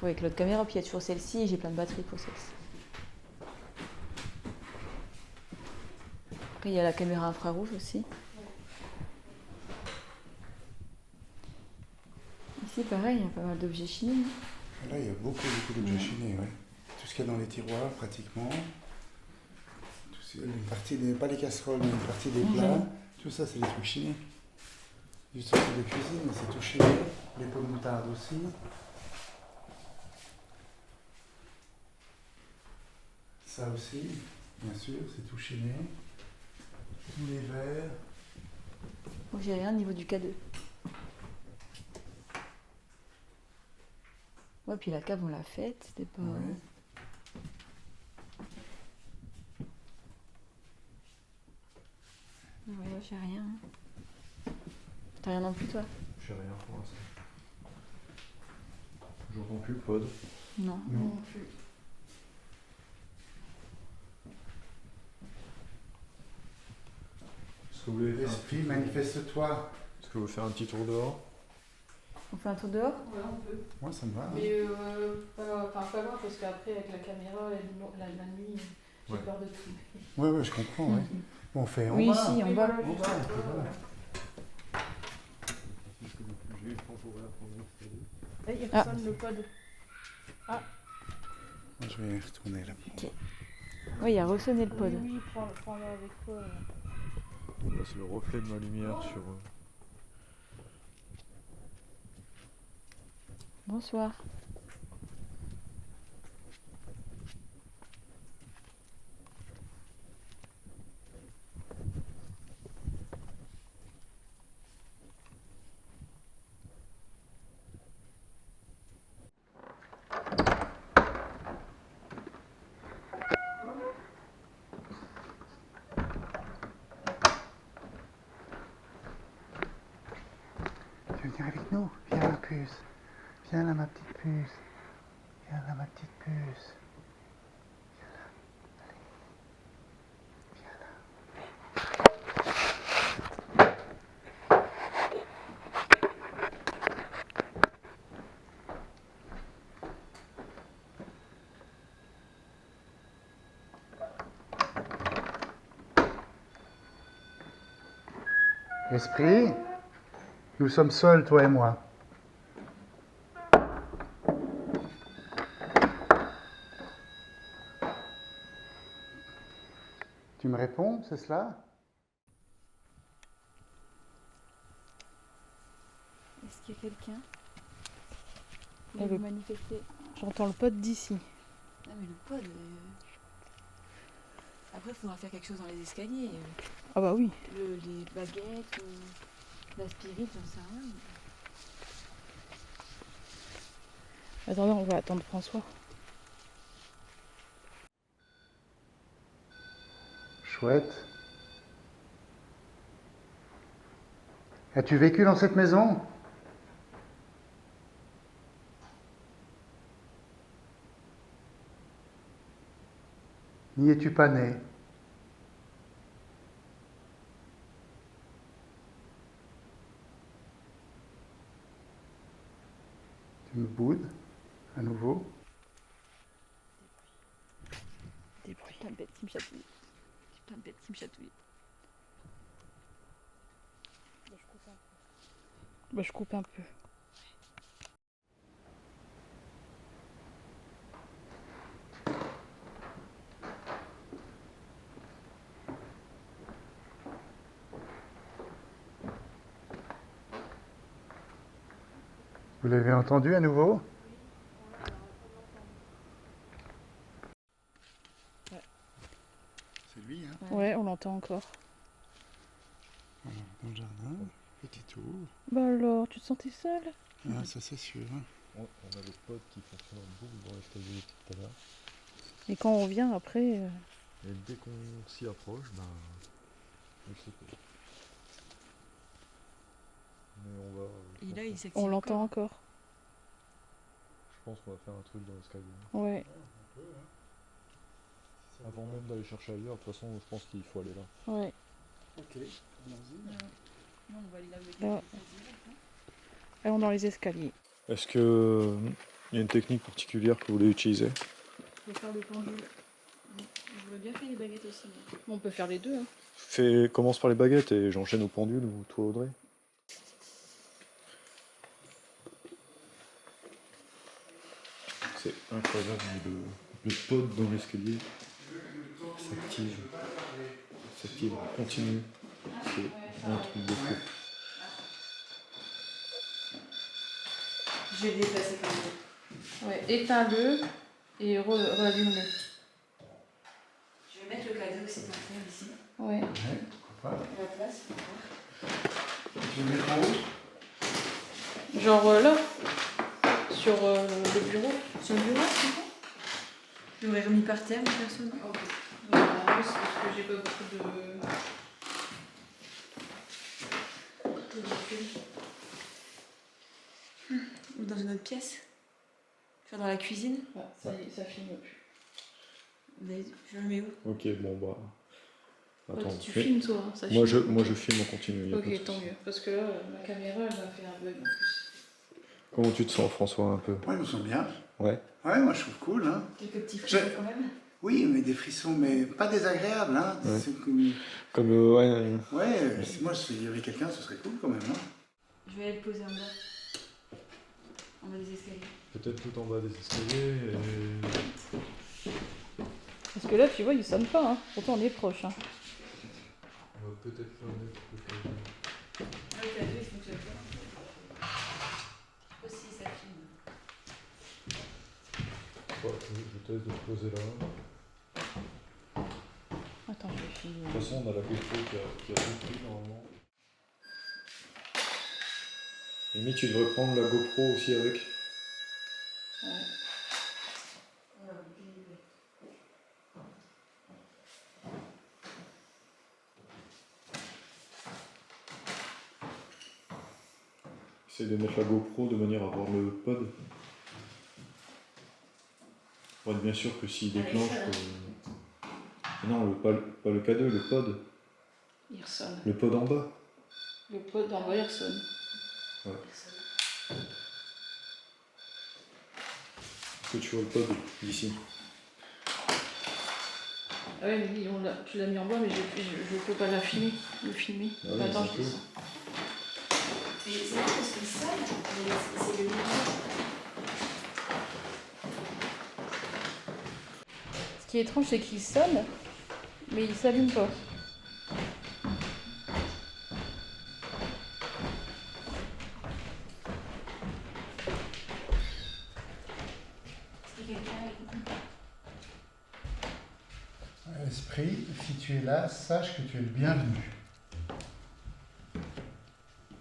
Faut avec l'autre caméra, puis il y a toujours celle-ci et j'ai plein de batteries pour celle-ci. Après, il y a la caméra infrarouge aussi. Ici, pareil, il y a pas mal d'objets chinés. Hein. Là, il y a beaucoup d'objets chinés. Ouais. Tout ce qu'il y a dans les tiroirs, pratiquement. Une partie des, pas les casseroles, mais une partie des plats. Tout ça, c'est des trucs chinés. Du truc de cuisine, mais c'est tout chiné. Les pommes de moutarde aussi. Ça aussi, bien sûr, c'est tout chiné. Tous les verres. Moi, j'ai rien au niveau du K2. Ouais, puis la cave, on l'a faite, c'était pas... Ouais. Ouais, j'ai rien. T'as rien non plus, toi? J'ai rien pour l'instant. J'entends plus le pod. Non. Non. Est-ce que vous voulez faire Esprit, manifeste-toi. Est-ce que vous voulez faire un petit tour dehors? On fait un tour dehors? Ouais, on peut. Moi, ça me va. Hein. Mais pas loin parce qu'après avec la caméra, la nuit, j'ai Ouais. peur de tout. Ouais, je comprends. Ouais. Bon, on fait en Oui, bas. si, on va. On va, on peut voir. Il Ah. ressonne le pod. Moi, je vais retourner là. Oui, il a ressonné le pod. Oui, prends-le avec toi. C'est le reflet de ma lumière sur... Bonsoir. Tu veux venir avec nous? Viens la puce. Viens là ma petite puce. Viens là ma petite puce. Esprit, nous sommes seuls, toi et moi. Tu me réponds, c'est cela? Est-ce qu'il y a quelqu'un qui Et veut le- manifester? J'entends le pod d'ici. Non mais le pod... Après, il faudra faire quelque chose dans les escaliers. Ah bah oui. Les baguettes, la spirit, j'en sais rien. Attendez, on va attendre François. Chouette. As-tu vécu dans cette maison? N'y es-tu pas né? Tu me boudes à nouveau? Des bruits. Putain de bête qui me chatouille. Putain de bête qui me chatouille. Bah, je coupe un peu. Vous l'avez entendu à nouveau? C'est lui, hein? Ouais, on l'entend encore. Voilà, dans le jardin, petit tour. Bah alors, tu te sentais seule? Ah, ça c'est sûr. On a le pod qui fonctionne en boucle dans l'escalier tout à l'heure. Et quand on vient après... Et dès qu'on s'y approche, ben... il se coupe. Mais on va... Et là, il s'active. On l'entend encore. Je pense qu'on va faire un truc dans l'escalier. Ouais, Avant même d'aller chercher ailleurs, de toute façon, je pense qu'il faut aller là. ouais. Ok, allons-y. Non, on va aller là où Là. Allons dans les escaliers. Est-ce que il y a une technique particulière que vous voulez utiliser? Je vais faire le pendule. Je veux bien faire les baguettes aussi. On peut faire les deux. Hein. Commence par les baguettes et j'enchaîne au pendule, ou toi Audrey? C'est incroyable, le pod dans l'escalier s'active en continu. C'est un truc de fou. Je vais le déplacer comme ça. Ouais, éteins-le et rallume-le. Je vais mettre le cadeau aussi par terre ici. Ouais. Ouais, pourquoi pas. La place. Je vais mettre en haut. Genre là, sur le bureau. Sur le bureau, c'est bon? Je l'aurais remis par terre, mais personne. Ok. C'est parce que j'ai pas beaucoup de... Ou dans une autre pièce. Faire dans la cuisine. Ouais, ça y est, ça filme plus. Mais je le mets où? Ok, bon bah. Attends, Ouais, tu filmes toi, hein, ça moi, filme. moi je filme en continu. Y a pas de Ok, souci. tant mieux. Parce que là, ma caméra, elle m'a fait un bug en plus. Comment tu te sens, François, un peu? Ouais, je me sens bien. Ouais. Ouais, moi je trouve cool. Hein. Quelques petits frissons Je- quand même. Oui, mais des frissons, mais pas désagréables. Hein. Ouais. C'est comme... Comme ouais. Ouais, si moi s'il y avait quelqu'un, ce serait cool quand même. Hein. Je vais aller le poser en bas. En bas des escaliers. Peut-être tout en bas des escaliers et... Parce que là, tu vois, il sonne pas, hein. Pourtant, on est proche. Hein. On va peut-être faire mettre le cadeau. Ah, le cadeau, il fonctionne pas. Aussi, ça filme. Ouais, je teste de le poser là. Attends, je vais filmer. De toute façon, on a la GoPro qui a tout pris normalement. Amy, tu devrais prendre la GoPro aussi avec. Ouais. Essaye de mettre la GoPro de manière à voir le pod. Pour être bien sûr que s'il déclenche... Non, pas le K2, le pod. Il ressonne. Le pod en bas. Le pod en bas, il ressonne. Ouais. Est-ce que tu vois le pod d'ici? Ah ouais, mais oui, tu l'as mis en bas, mais je peux pas le filmer. Ah oui, Attends, un je peu. dis ça. C'est marrant parce qu'il sonne, mais c'est le milieu. Ce qui est étrange, c'est qu'il sonne, mais il s'allume pas. Esprit, si tu es là, sache que tu es le bienvenu.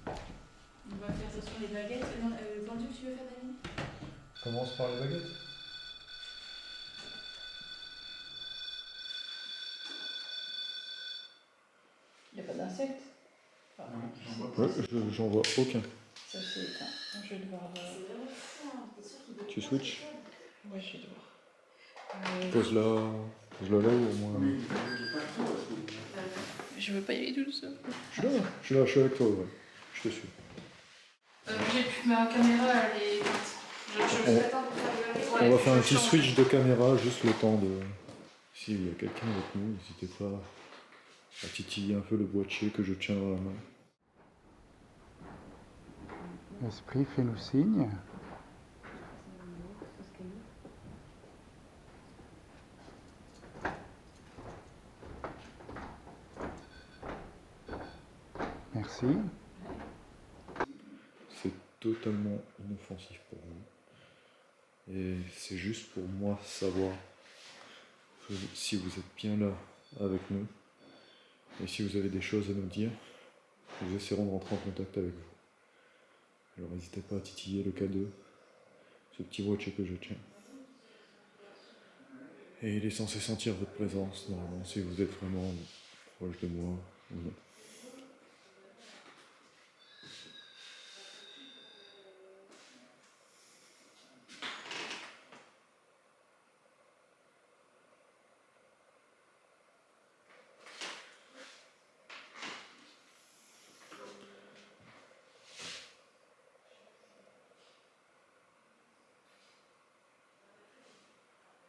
On va faire attention les baguettes. Non, le pendule, tu veux faire, Dani? Commence par les baguettes. Il n'y a pas d'insectes. Ouais, j'en vois aucun. Ça, c'est éteint. Je vais devoir. C'est vraiment fou, hein. T'es sûr qu'il doit Tu switches? Ouais, je vais devoir. Pose-la là au moins. Je veux pas y aller tout seul. Je suis là, je suis avec toi, ouais. Je te suis. J'ai plus ma caméra, elle est. On va faire un petit switch de caméra, juste le temps de... S'il y a quelqu'un avec nous, n'hésitez pas à titiller un peu le boîtier que je tiens dans la main. Esprit, fais-nous signe. Merci. C'est totalement inoffensif pour vous. Et c'est juste pour moi savoir que si vous êtes bien là avec nous, et si vous avez des choses à nous dire, nous essaierons de rentrer en contact avec vous. Alors n'hésitez pas à titiller le K2, ce petit boîtier que je tiens. Et il est censé sentir votre présence, normalement, si vous êtes vraiment proche de moi ou non.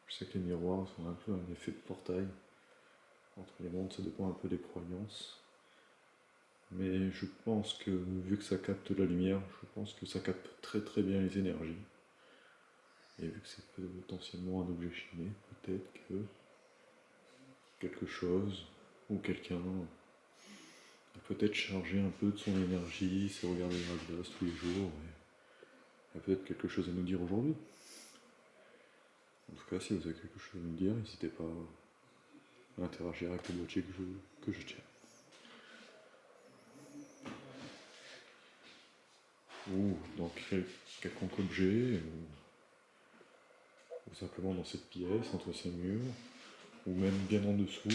Je sais que les miroirs sont un peu un effet de portail entre les mondes, ça dépend un peu des croyances. Mais je pense que, vu que ça capte la lumière, je pense que ça capte très très bien les énergies. Et vu que c'est potentiellement un objet chiné, peut-être que quelque chose ou quelqu'un a peut-être chargé un peu de son énergie, s'est regardé dans la glace tous les jours, et a peut-être quelque chose à nous dire aujourd'hui. En tout cas, si vous avez quelque chose à nous dire, n'hésitez pas à interagir avec le boîtier que je tiens. Ou dans quelconque objet, ou simplement dans cette pièce, entre ces murs, ou même bien en dessous.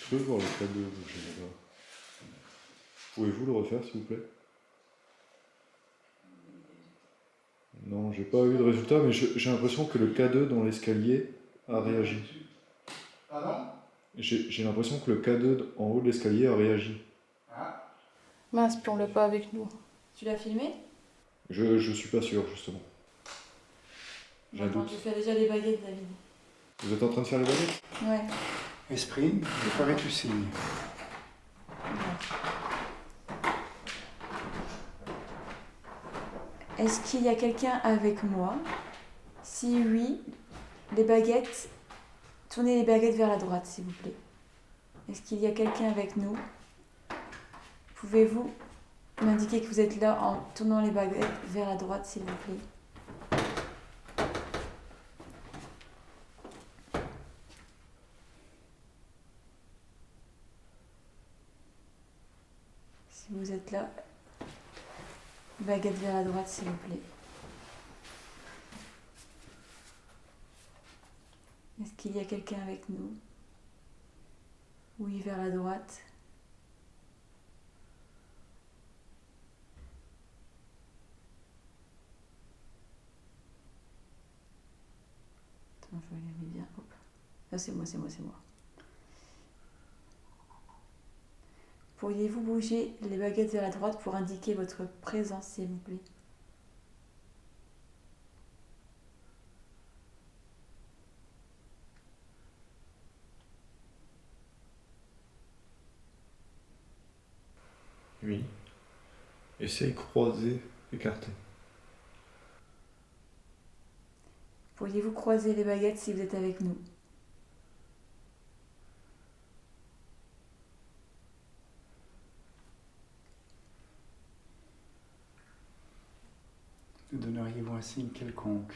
Je peux voir le cadeau, je sais pas. Pouvez-vous le refaire, s'il vous plaît? Non, j'ai pas eu de résultat, mais j'ai l'impression que le K2 dans l'escalier a réagi. Pardon? J'ai l'impression que le K2 en haut de l'escalier a réagi. Ah, Mince, puis on l'a pas avec nous. Tu l'as filmé? Je suis pas sûr, justement. J'ai un Attends, doute. je fais déjà les baguettes, David. Vous êtes en train de faire les baguettes? Ouais. esprit, je ferai tu signe. Est-ce qu'il y a quelqu'un avec moi? Si oui, les baguettes, tournez les baguettes vers la droite, s'il vous plaît. Est-ce qu'il y a quelqu'un avec nous? Pouvez-vous m'indiquer que vous êtes là en tournant les baguettes vers la droite, s'il vous plaît? Si vous êtes là, baguette vers la droite, s'il vous plaît. Est-ce qu'il y a quelqu'un avec nous? Oui, vers la droite. Attends, je vais regarder bien. Hop. Ah, c'est moi. Pourriez-vous bouger les baguettes vers la droite pour indiquer votre présence, s'il vous plaît? Oui. Essaye croiser, écarter. Pourriez-vous croiser les baguettes si vous êtes avec nous? Nous donneriez-vous un signe quelconque?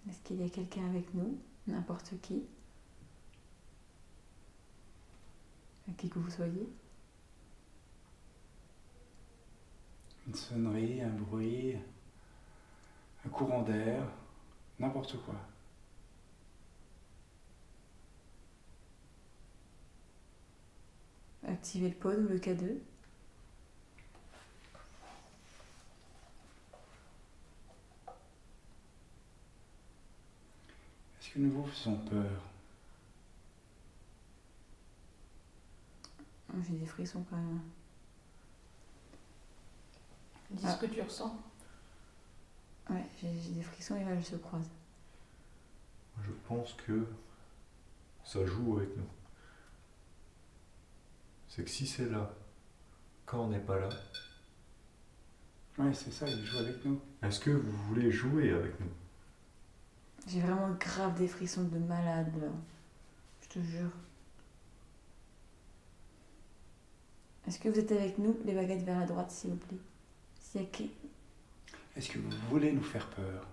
Est-ce qu'il y a quelqu'un avec nous? N'importe qui. Qui que vous soyez. Une sonnerie, un bruit, un courant d'air, n'importe quoi. Activez le pod ou le K2. Est-ce que nous vous faisons peur? J'ai des frissons quand même. Dis Ah. ce que tu ressens. Ouais, j'ai des frissons et là je se croise. Je pense que ça joue avec nous. C'est que si c'est là, quand on n'est pas là, Oui, c'est ça, il joue avec nous. est-ce que vous voulez jouer avec nous? J'ai vraiment grave des frissons de malade là. Je te jure. Est-ce que vous êtes avec nous? Les baguettes vers la droite, s'il vous plaît. S'il y a qui... Est-ce que vous voulez nous faire peur?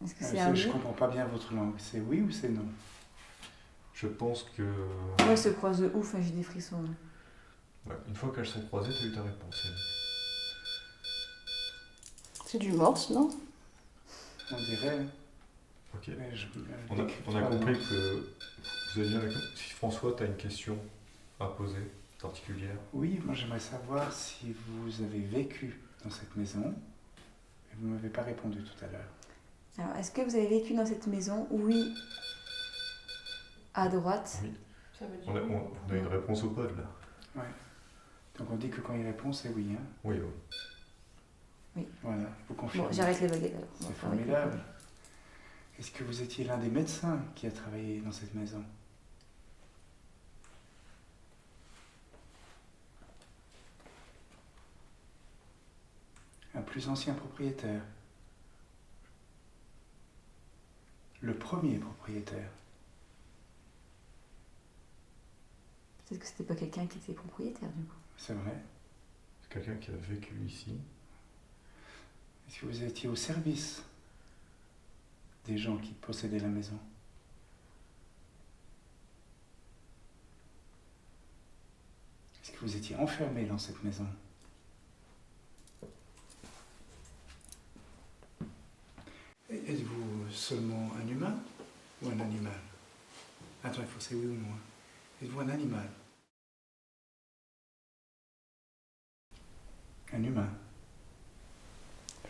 Est-ce que c'est un Je oui? comprends pas bien votre langue. C'est oui ou c'est non? Je pense que... Moi, elles se croisent de ouf, hein, j'ai des frissons. Là. Ouais, une fois qu'elles sont croisées, t'as eu ta réponse. C'est du morse, non? On dirait. Ok. Mais On a compris que vous êtes bien avec nous. Si François, t'as une question à poser particulière. Oui, moi j'aimerais savoir si vous avez vécu dans cette maison. Et vous ne m'avez pas répondu tout à l'heure. Alors, est-ce que vous avez vécu dans cette maison? Oui. À droite. Oui. Ça veut dire On a une réponse au pod là. Ouais. Donc on dit que quand il répond, c'est oui. Hein? Oui, oui. Voilà, vous confirmez. Bon, j'arrête les baguettes alors. On va C'est faire avec les formidable. baguettes. Est-ce que vous étiez l'un des médecins qui a travaillé dans cette maison? Un plus ancien propriétaire? Le premier propriétaire? Peut-être que c'était pas quelqu'un qui était propriétaire du coup. C'est vrai. C'est quelqu'un qui a vécu ici. Est-ce que vous étiez au service des gens qui possédaient la maison? Est-ce que vous étiez enfermé dans cette maison? Êtes-vous seulement Ou un animal? Attends, il faut c'est oui ou non. Êtes-vous un animal? Un humain?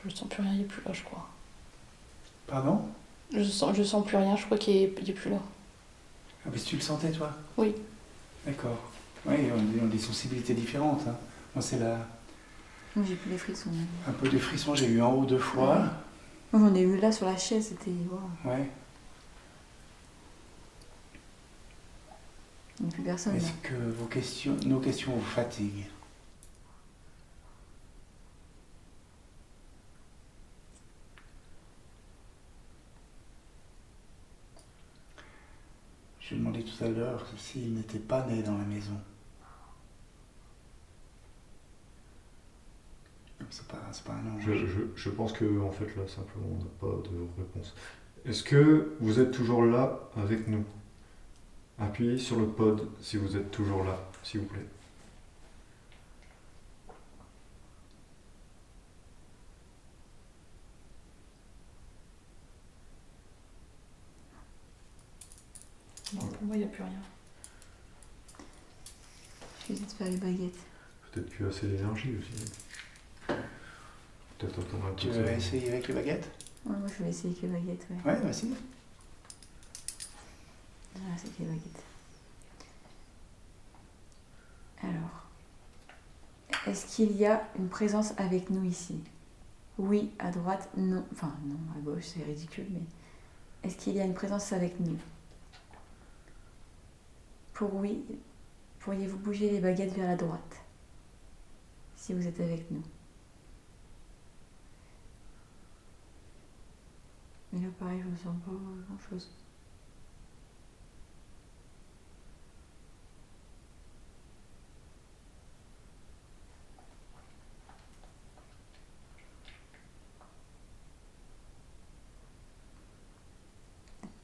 Je sens plus rien, il est plus là, je crois. Pardon? Je sens plus rien, je crois qu'il est plus là. Ah, mais tu le sentais, toi? Oui. D'accord. Oui, on a des sensibilités différentes. Hein. Moi, c'est Moi, j'ai plus les frissons. un peu des frissons. J'ai eu en haut 2 fois. Moi, j'en ai eu là sur la chaise, c'était. Wow. Ouais. Il n'y a plus personne là. Est-ce que nos questions vous fatiguent? Je lui ai demandé tout à l'heure s'il n'était pas né dans la maison. C'est pas un non. Je pense que en fait là simplement on n'a pas de réponse. Est-ce que vous êtes toujours là avec nous? Appuyez sur le pod si vous êtes toujours là, s'il vous plaît. Non, pour moi, il n'y a plus rien. Je vais essayer de faire les baguettes. Peut-être plus assez d'énergie aussi. Peut-être attendre un peu. Tu veux essayer avec les baguettes? Ouais, moi, je vais essayer avec les baguettes, ouais. Ouais, vas-y. Voilà, c'est avec les baguettes. Alors, est-ce qu'il y a une présence avec nous ici? Oui, à droite, non. Enfin, non, à gauche, c'est ridicule, mais est-ce qu'il y a une présence avec nous? Pour oui, pourriez-vous bouger les baguettes vers la droite, si vous êtes avec nous? Mais là, pareil, je ne sens pas grand-chose.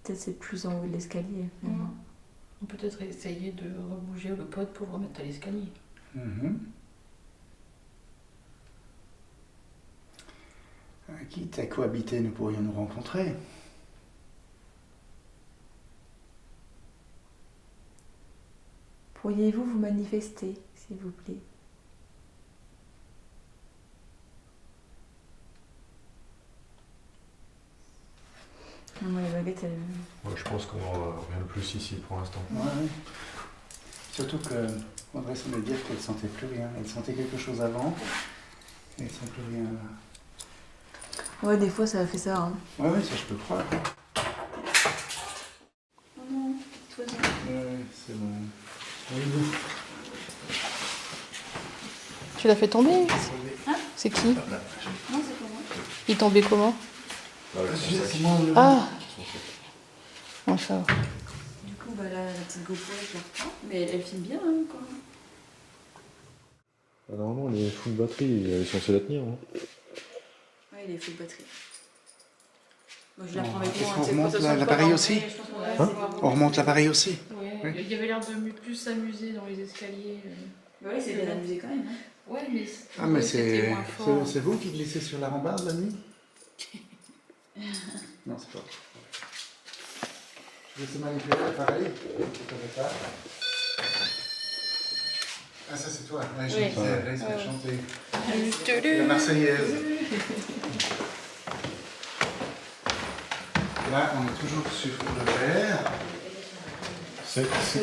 Peut-être c'est plus en haut de l'escalier. finalement. On peut peut-être essayer de rebouger le pod pour le remettre à l'escalier. Quitte à cohabiter, nous pourrions nous rencontrer. Pourriez-vous vous manifester, s'il vous plaît? Non, moi, les baguettes, elles... Moi je pense qu'on n'aura rien de plus ici pour l'instant. Ouais. Surtout que André semblait dire qu'elle sentait plus rien. Elle sentait quelque chose avant, et elle sent plus rien là. Ouais, des fois, ça fait ça. Hein. Ouais, ça je peux croire. Oh non, toi, Ouais, c'est bon. Tu l'as fait tomber? C'est qui? Non, c'est pas moi. Il tombait comment? C'est moi le... Ah! Bon, ça va. Du coup, bah, la petite GoPro, je la reprends. Mais elle filme bien, hein, quand même. Ah, normalement elle est full batterie, elle est censée la tenir. Hein. Ouais, il est full batterie. Bon, je la prends avec Est-ce moi. qu'on hein, tu sais, remonte faut que ça soit l'appareil pas aussi? rentré, je pense qu'on va assez voir. On remonte l'appareil aussi? Ouais, il y avait l'air de plus s'amuser dans les escaliers. Bah oui, c'est bien amusé quand même. Hein. Ouais, mais Ah, mais c'était moins fort. c'est vous qui glissez sur la rambarde la nuit? Non, c'est pas. Je vais essayer de manipuler l'appareil. Ah, ça c'est toi. Ouais, je Oui. disais, Ouais. laisse-moi chanter. Tudu. La Marseillaise. Là, on est toujours sur le verre.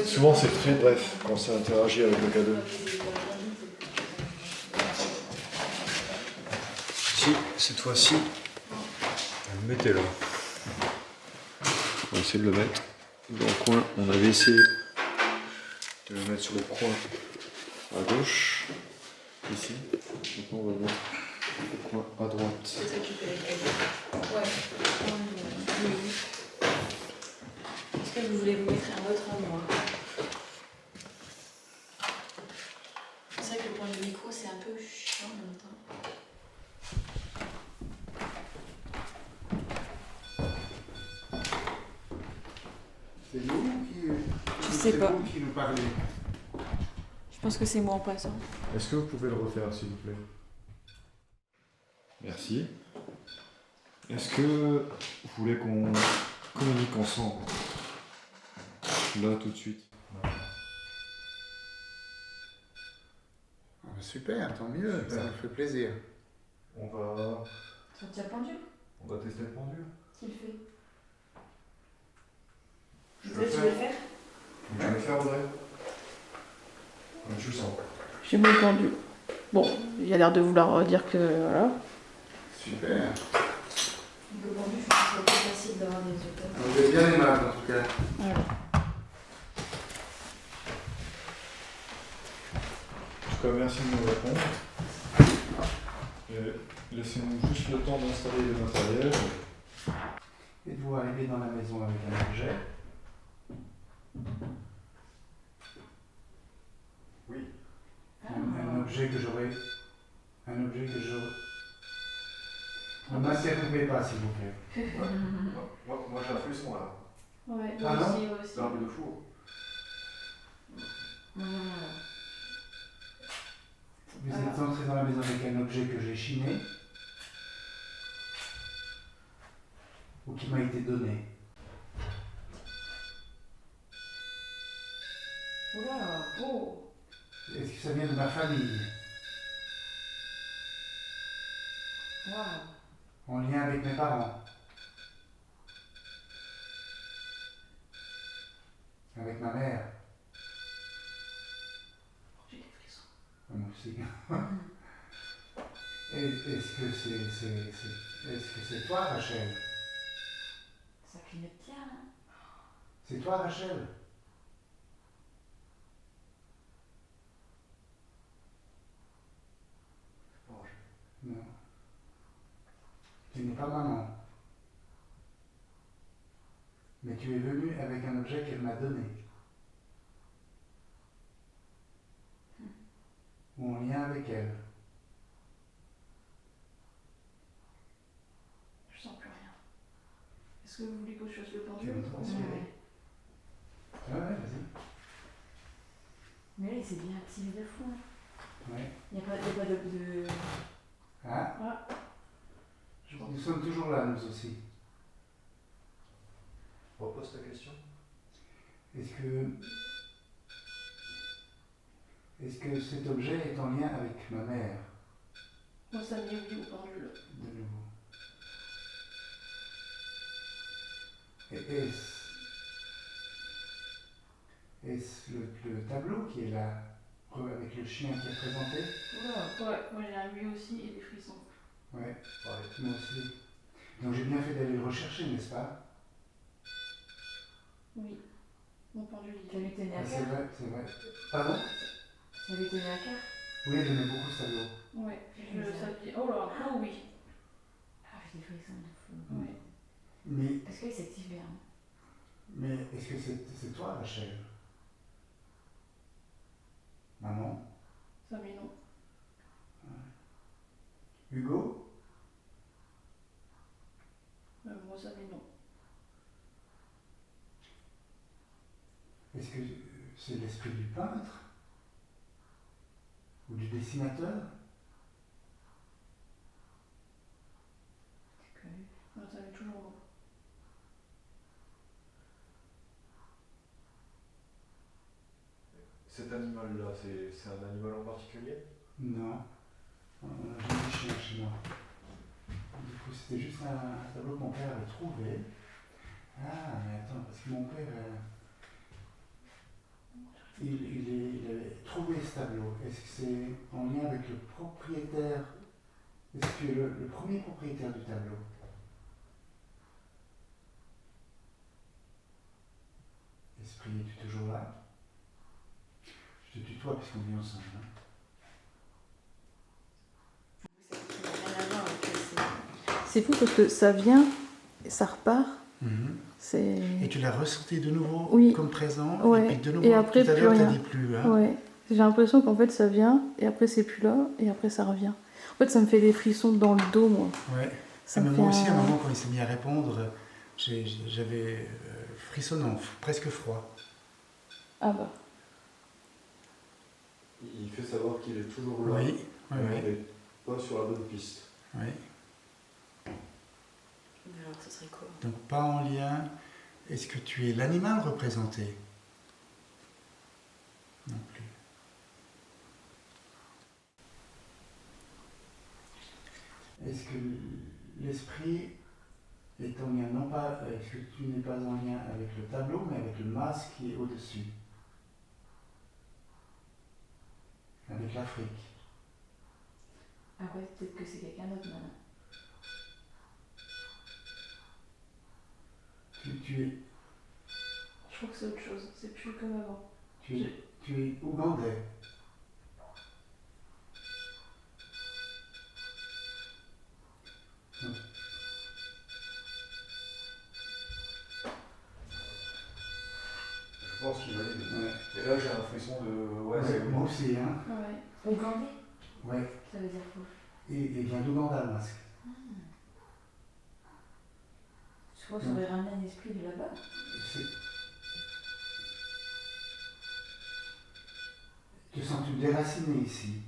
Souvent c'est très bref quand ça interagit avec le cadeau. Si, cette fois-ci, on le mettait là. On va essayer de le mettre dans le coin. On avait essayé de le mettre sur le coin à gauche, ici. Maintenant on va le mettre au coin à droite. Ouais. Est-ce que vous voulez vous mettre à un autre endroit? C'est vrai que le point de micro, c'est un peu chiant en même temps. C'est nous qui. Je sais pas. C'est vous qui nous parlez. Je pense que c'est moi en passant. Est-ce que vous pouvez le refaire, s'il vous plaît? Merci. Est-ce que vous voulez qu'on communiquent ensemble. Là, tout de suite. Ah, super, tant mieux, Super. ça me fait plaisir. On va Sortir le pendule? tester le pendule. Qui le fait? Je Tu vais veux faire. le faire? Je vais le faire, Audrey. Je le sens. J'ai mon pendu. Bon, il a l'air de vouloir dire que voilà. Super. Le pendule, je pense que c'est plus facile d'avoir des résultats. Vous êtes bien aimable en tout cas. Voilà. En tout cas, merci de nous répondre. Et laissez-nous juste le temps d'installer le matériel. Êtes-vous arrivé dans la maison avec un objet? Oui. Un objet que j'aurais. Un objet que j'aurais. Ne m'interrompez pas, s'il vous plaît. Moi j'ai un frisson là. Ouais, Ah non? moi aussi. C'est un peu de four. Vous êtes entré dans la maison avec un objet que j'ai chiné ou qui m'a été donné. Oula, beau. Est-ce que ça vient de ma famille? Waouh. En lien avec mes parents? Avec ma mère? J'ai des frissons. Moi aussi. Est-ce que c'est toi, Rachel? Ça clignote bien, là. C'est toi, Rachel? Non. Tu n'es pas maman. Mais tu es venu avec un objet qu'elle m'a donné. Ou en lien avec elle. Je sens plus rien. Est-ce que vous voulez que je fasse le Tu pendule? veux me transférer? Ouais, vas-y. Mais là, il s'est bien activé de fou. Hein. Ouais. Il n'y a pas de... Hein? Ah. Nous sommes toujours là, nous aussi. Repose ta question. Est-ce que cet objet est en lien avec ma mère? Moi, ça m'est oui au pendule. De nouveau. Et est-ce le tableau qui est là, avec le chien qui est présenté? Oula, ouais, moi j'ai un lui aussi et des frissons. Ouais, moi aussi. Donc j'ai bien fait d'aller le rechercher, n'est-ce pas? Oui. Mon pendule, il lui tenait à C'est cœur. vrai, c'est vrai. Pardon? Ça lui tenait à cœur. Oui, elle aimait beaucoup ce tableau. Ouais, ça dit. Oh là, oh oui. Ah, j'ai des frissons de fou. Ouais. Mais, Parce qu'il s'active bien. mais est-ce que c'est toi, Rachel? Maman? Ça mais non. Hugo? Moi, ça mais non. Est-ce que c'est l'esprit du peintre? Ou du dessinateur? Non, ça met toujours non. Cet animal-là, c'est un animal en particulier? Non. On n'a jamais de chien chez moi. Du coup, c'était juste un tableau que mon père avait trouvé. Ah, mais attends, parce que mon père, il avait trouvé ce tableau. Est-ce que c'est en lien avec le propriétaire? Est-ce que tu es le premier propriétaire du tableau? Esprit, es-tu toujours là? Je te tutoie puisqu'on vit ensemble. Hein? C'est fou parce que ça vient et ça repart. C'est... Et tu l'as ressenti de nouveau Oui. comme présent, Ouais. et puis de nouveau, Et après, tout à plus l'heure, tu rien. dit plus. Hein? Ouais. J'ai l'impression qu'en fait ça vient et après c'est plus là et après ça revient. En fait ça me fait des frissons dans le dos moi. Ouais. Ça Mais me moi fait aussi, à un- un moment, quand il s'est mis à répondre, j'avais frissonnant, presque froid. Ah bah. Il fait savoir qu'il est toujours là. Oui, oui, mais oui. on n'est pas sur la bonne piste. Oui. Alors, ce serait quoi? Donc pas en lien. Est-ce que tu es l'animal représenté? Non plus. Est-ce que l'esprit est en lien, non pas, est-ce que tu n'es pas en lien avec le tableau, mais avec le masque qui est au-dessus? Avec l'Afrique. Après, peut-être que c'est quelqu'un d'autre maintenant. Tu es, Je crois que c'est autre chose, c'est plus comme avant. tu es ougandais. Je pense qu'il valide. Ouais. Et là, j'ai un frisson de. Ouais, c'est Moi aussi, hein. Ouais. Ougandais, Ouais. ça veut dire quoi? Et vient d'Ouganda, le masque. Je crois que ça aurait ramené un esprit de là-bas. C'est- Te sens-tu déraciné ici?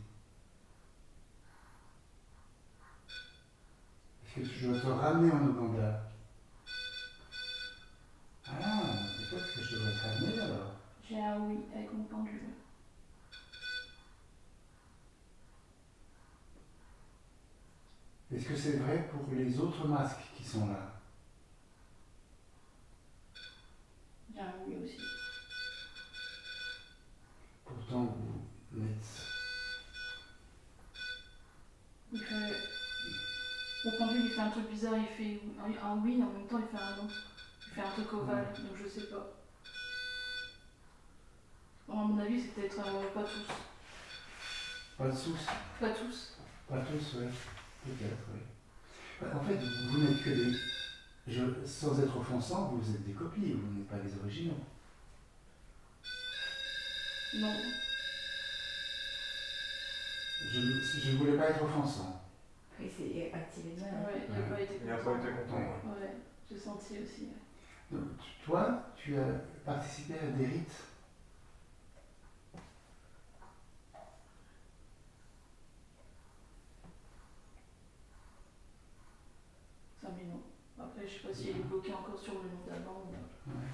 Est-ce que je dois te ramener en Ouganda? Ah, peut-être que je devrais te ramener alors. J'ai un oui avec mon pendule. Est-ce que c'est vrai pour les autres masques qui sont là? J'ai un oui aussi. Pourtant, vous n'êtes... Il fait... Mon pendule il fait un truc bizarre, il fait un oui et en même temps il fait un non. Il fait un truc ovale, donc je sais pas. Bon, à mon avis c'est peut-être pas tous. Pas de sous? Pas tous. Pas tous, oui. Peut-être, oui. En fait, vous n'êtes que des... sans être offensant, vous êtes des copies, vous n'êtes pas les originaux. Non. Je ne voulais pas être offensant. Il s'est activé de mal. Ouais, il a pas été Il n'a content. pas été content. Ouais. Ouais, j'ai senti aussi. Donc, toi, tu as participé à des rites. Ça mais non. Après je sais pas s'il est bloqué encore sur le nom d'avant ou... Ouais.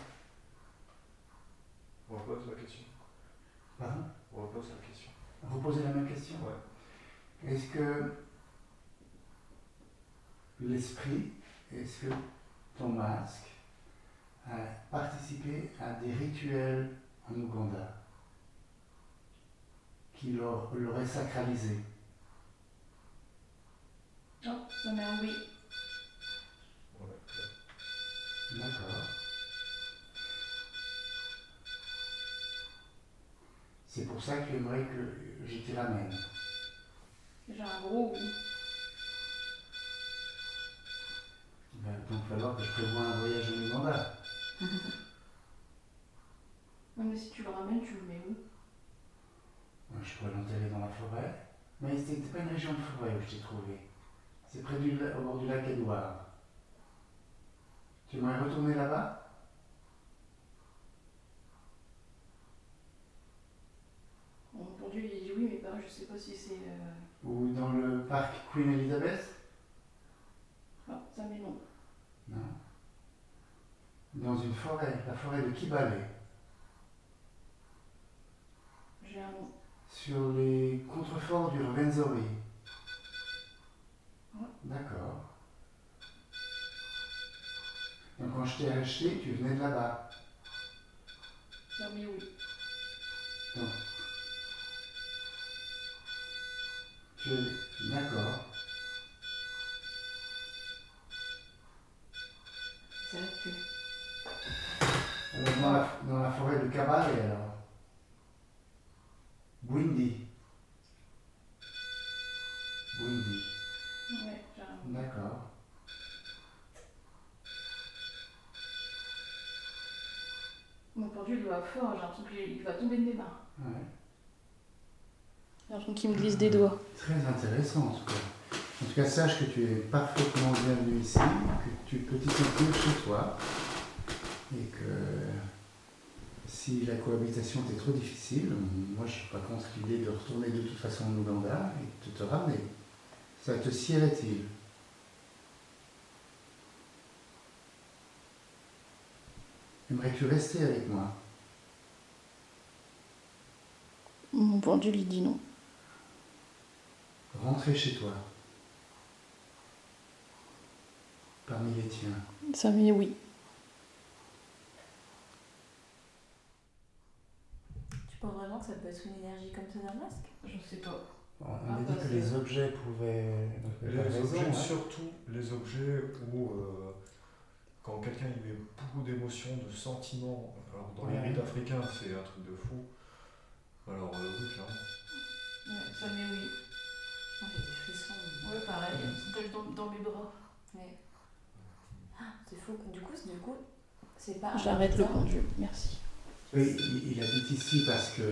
On repose la question. Pardon? On repose la question. Reposez la même question. Ouais. Est-ce que l'esprit, est-ce que ton masque a participé à des rituels en Ouganda qui l'auraient sacralisé? Non, ça met un oui. Ouais. D'accord. C'est pour ça que tu aimerais que je t'y ramène. J'ai un gros oui. Il va donc falloir que je prévoie un voyage en Ouganda. Non mais si tu le ramènes, tu le mets où? Je pourrais l'enterrer dans la forêt. Mais c'était pas une région de forêt où je t'ai trouvé. C'est près au bord du lac Édouard. Tu aimerais retourner là-bas? Mon pendule il dit oui mais pas, je sais pas si c'est... Ou dans le parc Queen Elizabeth? Ah, ça met non. Non. Dans une forêt, la forêt de Kibale, J'ai un non. sur les contreforts du Rwenzori. Ouais. D'accord. Donc quand je t'ai acheté, tu venais de là-bas. Ça met oui. Donc, d'accord. Ça va plus. Alors, dans la forêt de Kabale, alors. Bwindi. Bwindi. Ouais, j'ai un non. D'accord. Mon pendule il va fort, j'ai l'impression qu'il va tomber de mes mains. Ouais. J'ai l'impression qu'il me glisse des doigts. Très intéressant en tout cas. En tout cas, sache que tu es parfaitement bienvenu ici, que tu peux t'y sentir chez toi, et que si la cohabitation t'est trop difficile, moi je ne suis pas contre l'idée de retourner de toute façon en Ouganda et de te ramener. Ça te sied-il? Aimerais-tu rester avec moi? Mon pendule, il dit non. Rentrer chez toi. Parmi les tiens. Ça met oui. Tu penses vraiment que ça peut être une énergie comme ça d'un masque? Je sais pas. On a dit que les objets pouvaient... Les objets, surtout les objets où, quand quelqu'un y met beaucoup d'émotions, de sentiments, alors dans les rites africains, c'est un truc de fou. Alors, oui, clairement. Ouais, ça met oui. Moi j'ai des frissons. Ouais, pareil, c'est dans mes bras. Ouais. Ah, c'est fou. Du coup, c'est pas. J'arrête le pendule, merci. Oui, il habite ici parce qu'il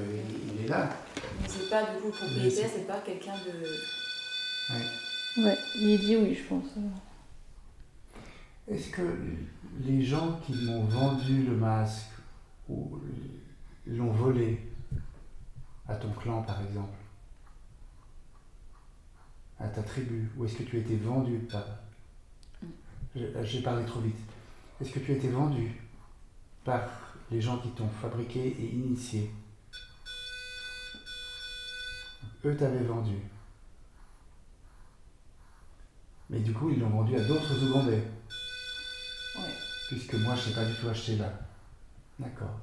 est là. Mais c'est pas du coup le propriétaire, c'est pas quelqu'un de. Ouais. Ouais, il dit oui, je pense. Est-ce que les gens qui m'ont vendu le masque ou l'ont volé à ton clan par exemple, à ta tribu, ou est-ce que tu as été vendu par... J'ai parlé trop vite. Est-ce que tu as été vendu par les gens qui t'ont fabriqué et initié? Eux t'avaient vendu. Mais du coup, ils l'ont vendu à d'autres Ougandais. Ouais. Puisque moi, je n'ai pas du tout acheté là. D'accord.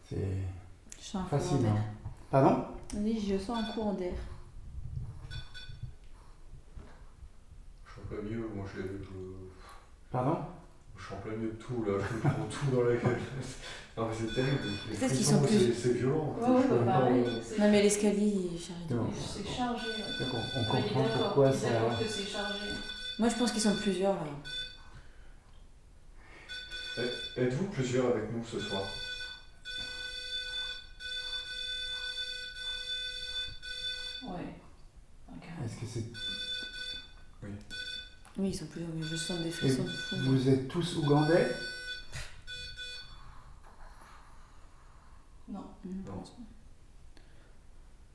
C'est Je sens un courant fascinant. d'air. Pardon? Oui, je sens un courant d'air. Je suis en plein milieu, moi je Pardon? suis en plein milieu de tout, là, je me prends tout dans la gueule. Non mais c'est terrible, les Peut-être qu'ils frissons, sont plus- c'est violent. Ouais, Je peux bah pareil. pas- Non, mais l'escalier, il est chargé. Non. C'est chargé. Ouais. Donc on Ouais, il est comprend d'accord, pourquoi il est ça... d'accord que c'est chargé. Moi, je pense qu'ils sont plusieurs là. Êtes-vous plusieurs avec nous ce soir? Ouais. Ok. Est-ce que c'est... Oui, ils sont plusieurs, mais je sens des Et frissons de fou. vous êtes tous Ougandais? Non. Non.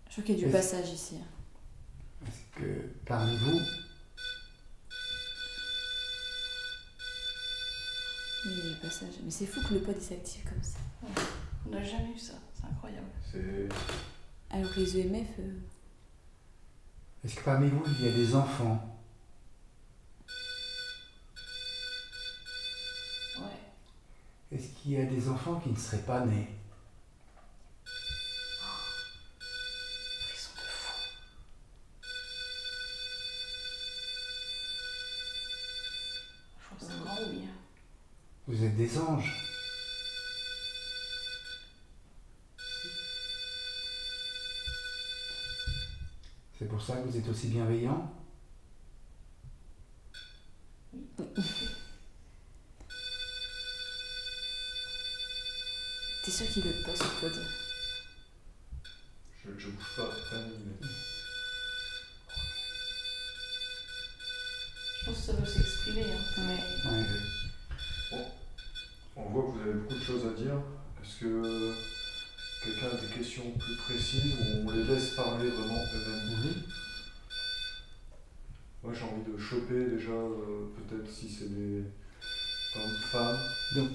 Je crois qu'il y a du Est-ce- passage ici. Est-ce que parmi vous, Oui, il y a du passage. Mais c'est fou que le pod il s'active comme ça. On n'a jamais eu ça, c'est incroyable. C'est... Alors que les EMF. est-ce que parmi vous, il y a des enfants? Ouais. Est-ce qu'il y a des enfants qui ne seraient pas nés? Frisson de fou. Je crois que c'est un grand oui. Hein. Vous êtes des anges? C'est pour ça que vous êtes aussi bienveillants? T'es sûr qu'il veut pas ce pod? Je bouge pas, putain, mais... Je pense que ça doit s'exprimer. Hein. Ouais. Ouais. On voit que vous avez beaucoup de choses à dire. Est-ce que quelqu'un a des questions plus précises ou on les laisse parler vraiment eux-mêmes? Oui. Moi j'ai envie de choper déjà, peut-être si c'est des hommes, femmes. Donc,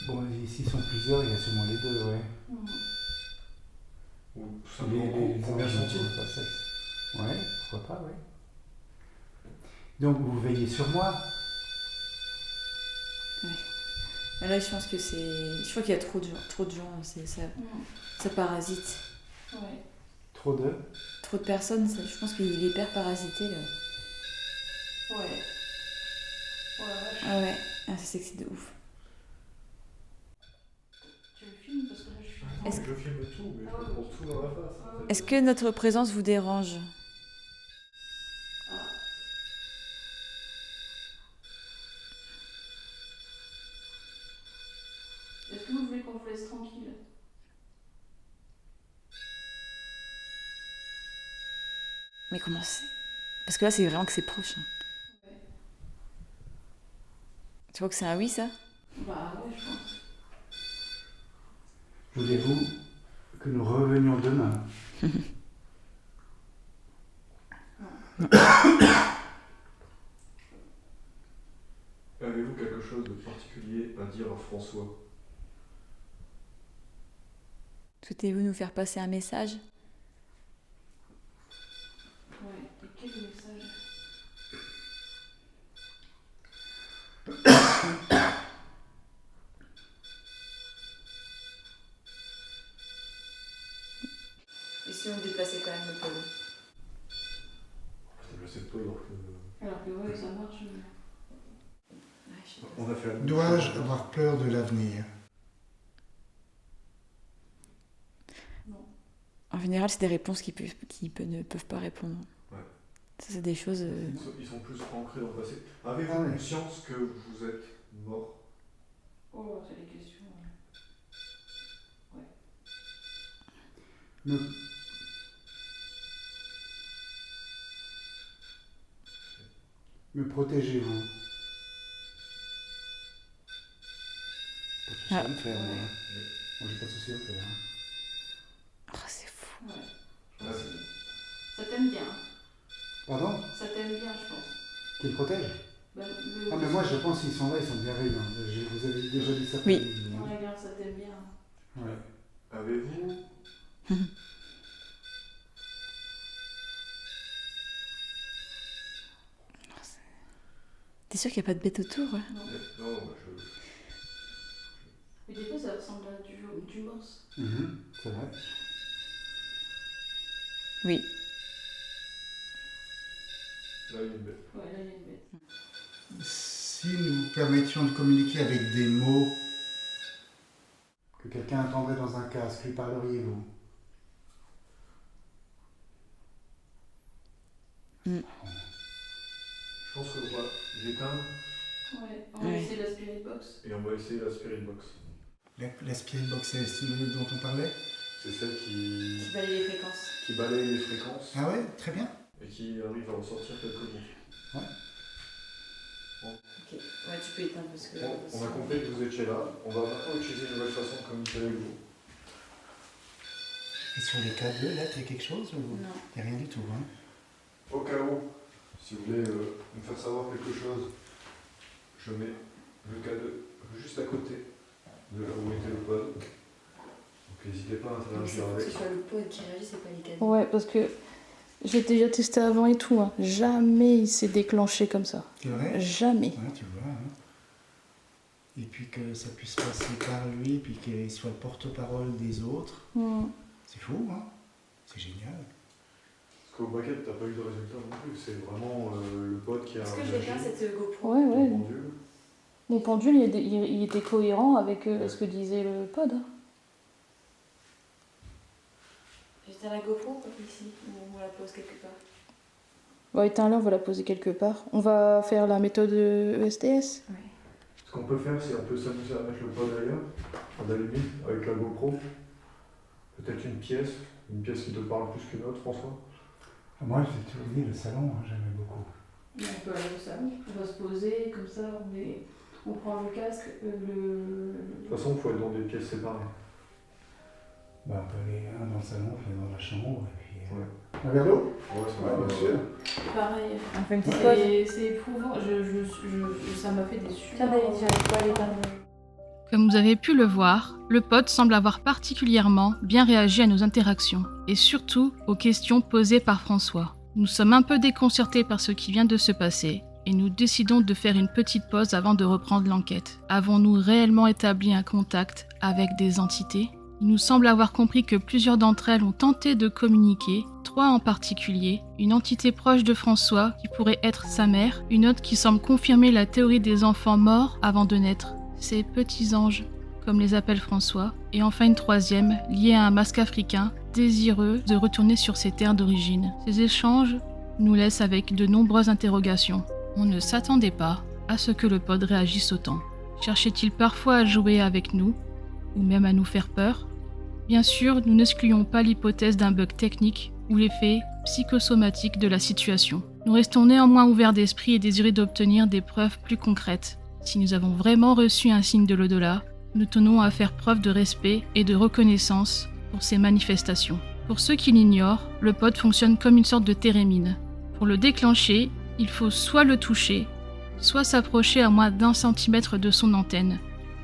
bon, s'ils sont plusieurs, il y a sûrement les deux, ouais. Ou tout simplement combien anges sont-ils? n'ont pas de sexe. Ouais, pourquoi pas, ouais. Donc, vous veillez sur moi? Mais là, je pense que c'est. Je crois qu'il y a trop de gens, ça parasite. Ouais. Trop de... Trop de personnes, je pense qu'il est hyper parasité là. Ouais. Ouais, vache. Ah ouais, ah, c'est sexy de ouf. Tu le filmes parce que là je suis. Est-ce Je filme tout, mais je me prends tout dans la face. en fait. Est-ce que notre présence vous dérange? Est-ce que vous voulez qu'on vous laisse tranquille? Mais comment c'est? Parce que là, c'est vraiment que c'est proche. Hein. Ouais. Tu vois que c'est un oui, ça? Bah ouais, je pense. Voulez-vous que nous revenions demain? François. Souhaitez-vous nous faire passer un message? Ouais, et quel message? Et si on déplaçait quand même le pôle? C'est placé de toi alors que... Alors que ouais, ça marche. On a fait la même Dois-je chose. avoir peur de l'avenir? En général, c'est des réponses qui ne peuvent pas répondre. Ouais. Ça, c'est des choses... Ils sont plus ancrés dans le passé. Avez-vous Ah ouais. conscience que vous êtes mort? Oh, c'est des questions. Me, me protégez-vous? Pas de souci à me faire, moi. Moi, j'ai pas de souci à me faire. Oh, c'est fou. Ouais. Ça t'aime bien. Pardon? Ça t'aime bien, je pense. Qu'ils protègent? Ben, Ah, mais moi, je pense qu'ils sont là, ils sont bienveillants. Vous avez déjà dit ça. Oui. Regarde, ça t'aime bien. Ouais. Avez-vous T'es sûr qu'il n'y a pas de bête autour? Ouais. Non. Non, bah, je... Mais des fois, ça ressemble à du morse. C'est vrai. Oui. Là, il y a une bête. Ouais, là, il y a une bête. Si nous permettions de communiquer avec des mots que quelqu'un entendrait dans un casque, lui parleriez-vous? Je pense qu'on va l'éteindre Ouais, on va Ouais. essayer la spirit box. et on va essayer la spirit box. La spirit box, c'est celui dont on parlait? C'est celle qui balaye les fréquences. balaye les fréquences Ah ouais, très bien. et qui arrive à ressortir quelques mots. Ok. Ouais, tu peux éteindre parce que... Bon, on a compris que vous étiez là. On va maintenant utiliser une nouvelle façon de communiquer avec vous. Et sur les câbles, là, t'as quelque chose ou... Non. Y a rien du tout, hein? Au cas où, si vous voulez me faire savoir quelque chose, je mets le cadeau juste à côté de là où était le pod. Donc n'hésitez pas à interagir avec. Que ce soit le pod qui réagit, c'est pas les cadeaux. Ouais, parce que j'ai déjà testé avant et tout. Hein. Jamais il s'est déclenché comme ça. C'est vrai? Jamais. Ouais, tu vois. Hein. Et puis que ça puisse passer par lui, puis qu'il soit le porte-parole des autres. C'est fou, hein? C'est génial. Parce qu'au baquet, t'as pas eu de résultat non plus. C'est vraiment le pod qui a. Est-ce que je vais faire cette GoPro? Ouais, ton ouais. pendule. Mon pendule, il était cohérent avec ce que disait le pod. Hein. J'éteins la GoPro ou pas ici? Ou on la pose quelque part? Bon, éteins-la, on va la poser quelque part. On va faire la méthode ESTS. Ouais. Ce qu'on peut faire, c'est on peut s'amuser à mettre le pod ailleurs, à la limite, avec la GoPro. Peut-être une pièce qui te parle plus qu'une autre, François. Moi, j'ai toujours dit le salon, hein, j'aimais beaucoup. On peut aller au salon, on va se poser, comme ça, on prend le casque, De toute façon, il faut être dans des pièces séparées. Bah, on peut aller un dans le salon, un dans la chambre, et puis... Ouais. Un verre d'eau? Ouais, c'est Ouais, bien sûr. Pareil. On fait une petite pause? C'est éprouvant, ça m'a fait des super... Tiens, David, j'arrive pas à l'éteindre. Comme vous avez pu le voir, le pod semble avoir particulièrement bien réagi à nos interactions, et surtout aux questions posées par François. Nous sommes un peu déconcertés par ce qui vient de se passer, et nous décidons de faire une petite pause avant de reprendre l'enquête. Avons-nous réellement établi un contact avec des entités ? Il nous semble avoir compris que plusieurs d'entre elles ont tenté de communiquer, 3 en particulier, une entité proche de François qui pourrait être sa mère, une autre qui semble confirmer la théorie des enfants morts avant de naître, ces petits anges, comme les appelle François, et enfin une troisième, liée à un masque africain, désireux de retourner sur ses terres d'origine. Ces échanges nous laissent avec de nombreuses interrogations. On ne s'attendait pas à ce que le pod réagisse autant. Cherchait-il parfois à jouer avec nous, ou même à nous faire peur ? Bien sûr, nous n'excluons pas l'hypothèse d'un bug technique ou l'effet psychosomatique de la situation. Nous restons néanmoins ouverts d'esprit et désireux d'obtenir des preuves plus concrètes. Si nous avons vraiment reçu un signe de l'au-delà, nous tenons à faire preuve de respect et de reconnaissance pour ces manifestations. Pour ceux qui l'ignorent, le pod fonctionne comme une sorte de térémine. Pour le déclencher, il faut soit le toucher, soit s'approcher à moins d'1 centimètre de son antenne.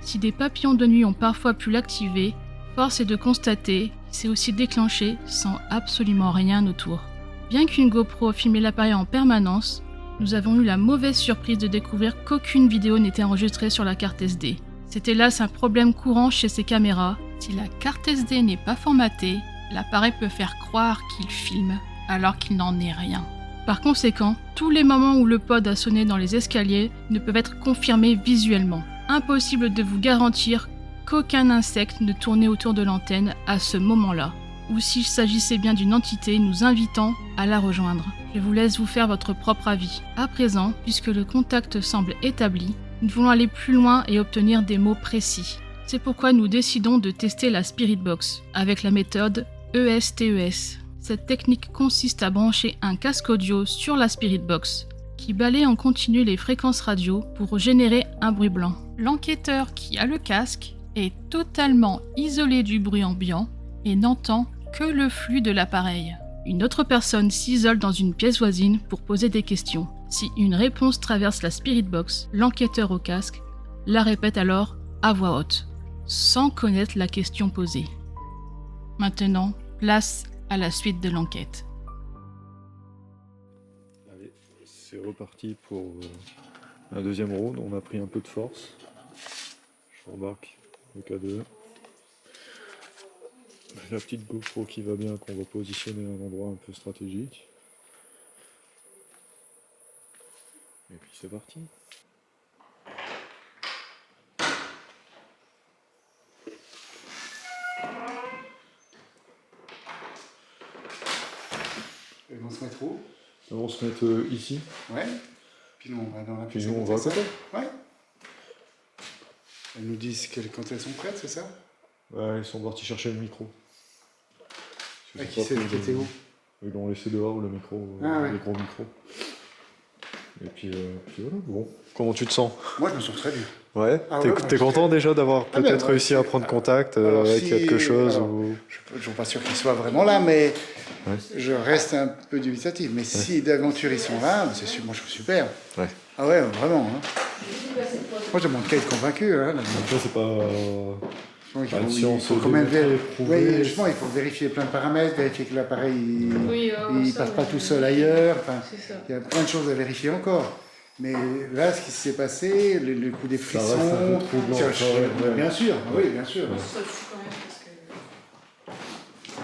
Si des papillons de nuit ont parfois pu l'activer, force est de constater qu'il s'est aussi déclenché sans absolument rien autour. Bien qu'une GoPro filmait l'appareil en permanence, nous avons eu la mauvaise surprise de découvrir qu'aucune vidéo n'était enregistrée sur la carte SD. C'est hélas un problème courant chez ces caméras. Si la carte SD n'est pas formatée, l'appareil peut faire croire qu'il filme, alors qu'il n'en est rien. Par conséquent, tous les moments où le pod a sonné dans les escaliers ne peuvent être confirmés visuellement. Impossible de vous garantir qu'aucun insecte ne tournait autour de l'antenne à ce moment-là, ou s'il s'agissait bien d'une entité nous invitant à la rejoindre. Je vous laisse vous faire votre propre avis. À présent, puisque le contact semble établi, nous voulons aller plus loin et obtenir des mots précis. C'est pourquoi nous décidons de tester la Spirit Box avec la méthode ESTES. Cette technique consiste à brancher un casque audio sur la Spirit Box, qui balaye en continu les fréquences radio pour générer un bruit blanc. L'enquêteur qui a le casque est totalement isolé du bruit ambiant et n'entend que le flux de l'appareil. Une autre personne s'isole dans une pièce voisine pour poser des questions. Si une réponse traverse la Spirit Box, l'enquêteur au casque la répète alors à voix haute, sans connaître la question posée. Maintenant, place à la suite de l'enquête. Allez, c'est reparti pour un deuxième round. On a pris un peu de force. Je rembarque le K2. La petite GoPro qui va bien, qu'on va positionner à un endroit un peu stratégique. Et puis c'est parti. Et on se met où? On se met ici. Ouais. Puis nous, on va dans la Puis pièce. nous, on va à côté. Ouais. Elles nous disent quand elles sont prêtes, c'est ça? Ouais, ils sont partis chercher le micro. Ah, qui c'est qui était où? Ils l'ont laissé dehors, le micro, ouais. le gros micro. Et puis voilà, bon. Comment tu te sens? Moi, je me sens très bien. Ouais, Ah t'es ouais, t'es content déjà d'avoir Ah, peut-être ouais, réussi à prendre contact alors, avec si- quelque chose alors, ou... Je ne suis pas sûr qu'ils soient vraiment là, mais Ouais. je reste un peu dubitatif. Mais si d'aventure ils sont là, moi je suis super. Ouais. Ah ouais, vraiment. Hein. Moi, je demande qu'à être convaincu. Hein, là. Après, c'est pas... Il Pas une science faut quand même démontrée, prouvée. oui, justement, il faut vérifier plein de paramètres, vérifier que l'appareil il ça, passe pas oui. tout seul ailleurs. Enfin, C'est ça. il y a plein de choses à vérifier encore. Mais là, ce qui s'est passé, le coup des Ça frissons, reste un peu troublant, quand même, ouais. bien sûr, oui, bien sûr. Ouais. Ça fout quand même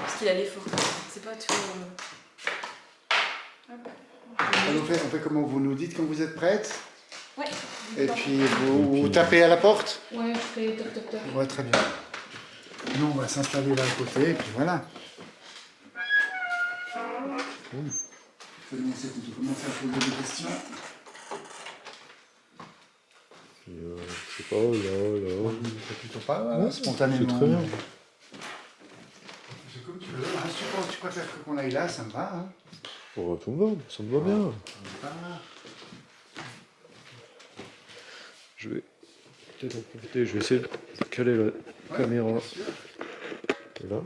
parce qu'il a l'effort. C'est pas tout. On fait comment vous nous dites quand vous êtes prête? Ouais. Et puis vous tapez à la porte? Ouais, je fais toc toc toc. Ouais, très bien. Nous, on va s'installer là à côté, et puis voilà. On peut commencer à poser des questions. Puis, je sais pas, là... C'est plutôt pas Ouais, spontanément. c'est très bien. C'est comme tu veux. Hein. Si tu préfères qu'on aille là, ça me va. Hein. Oh, ça me va bien. Je vais peut-être en profiter, je vais essayer de caler la caméra Bien sûr. là.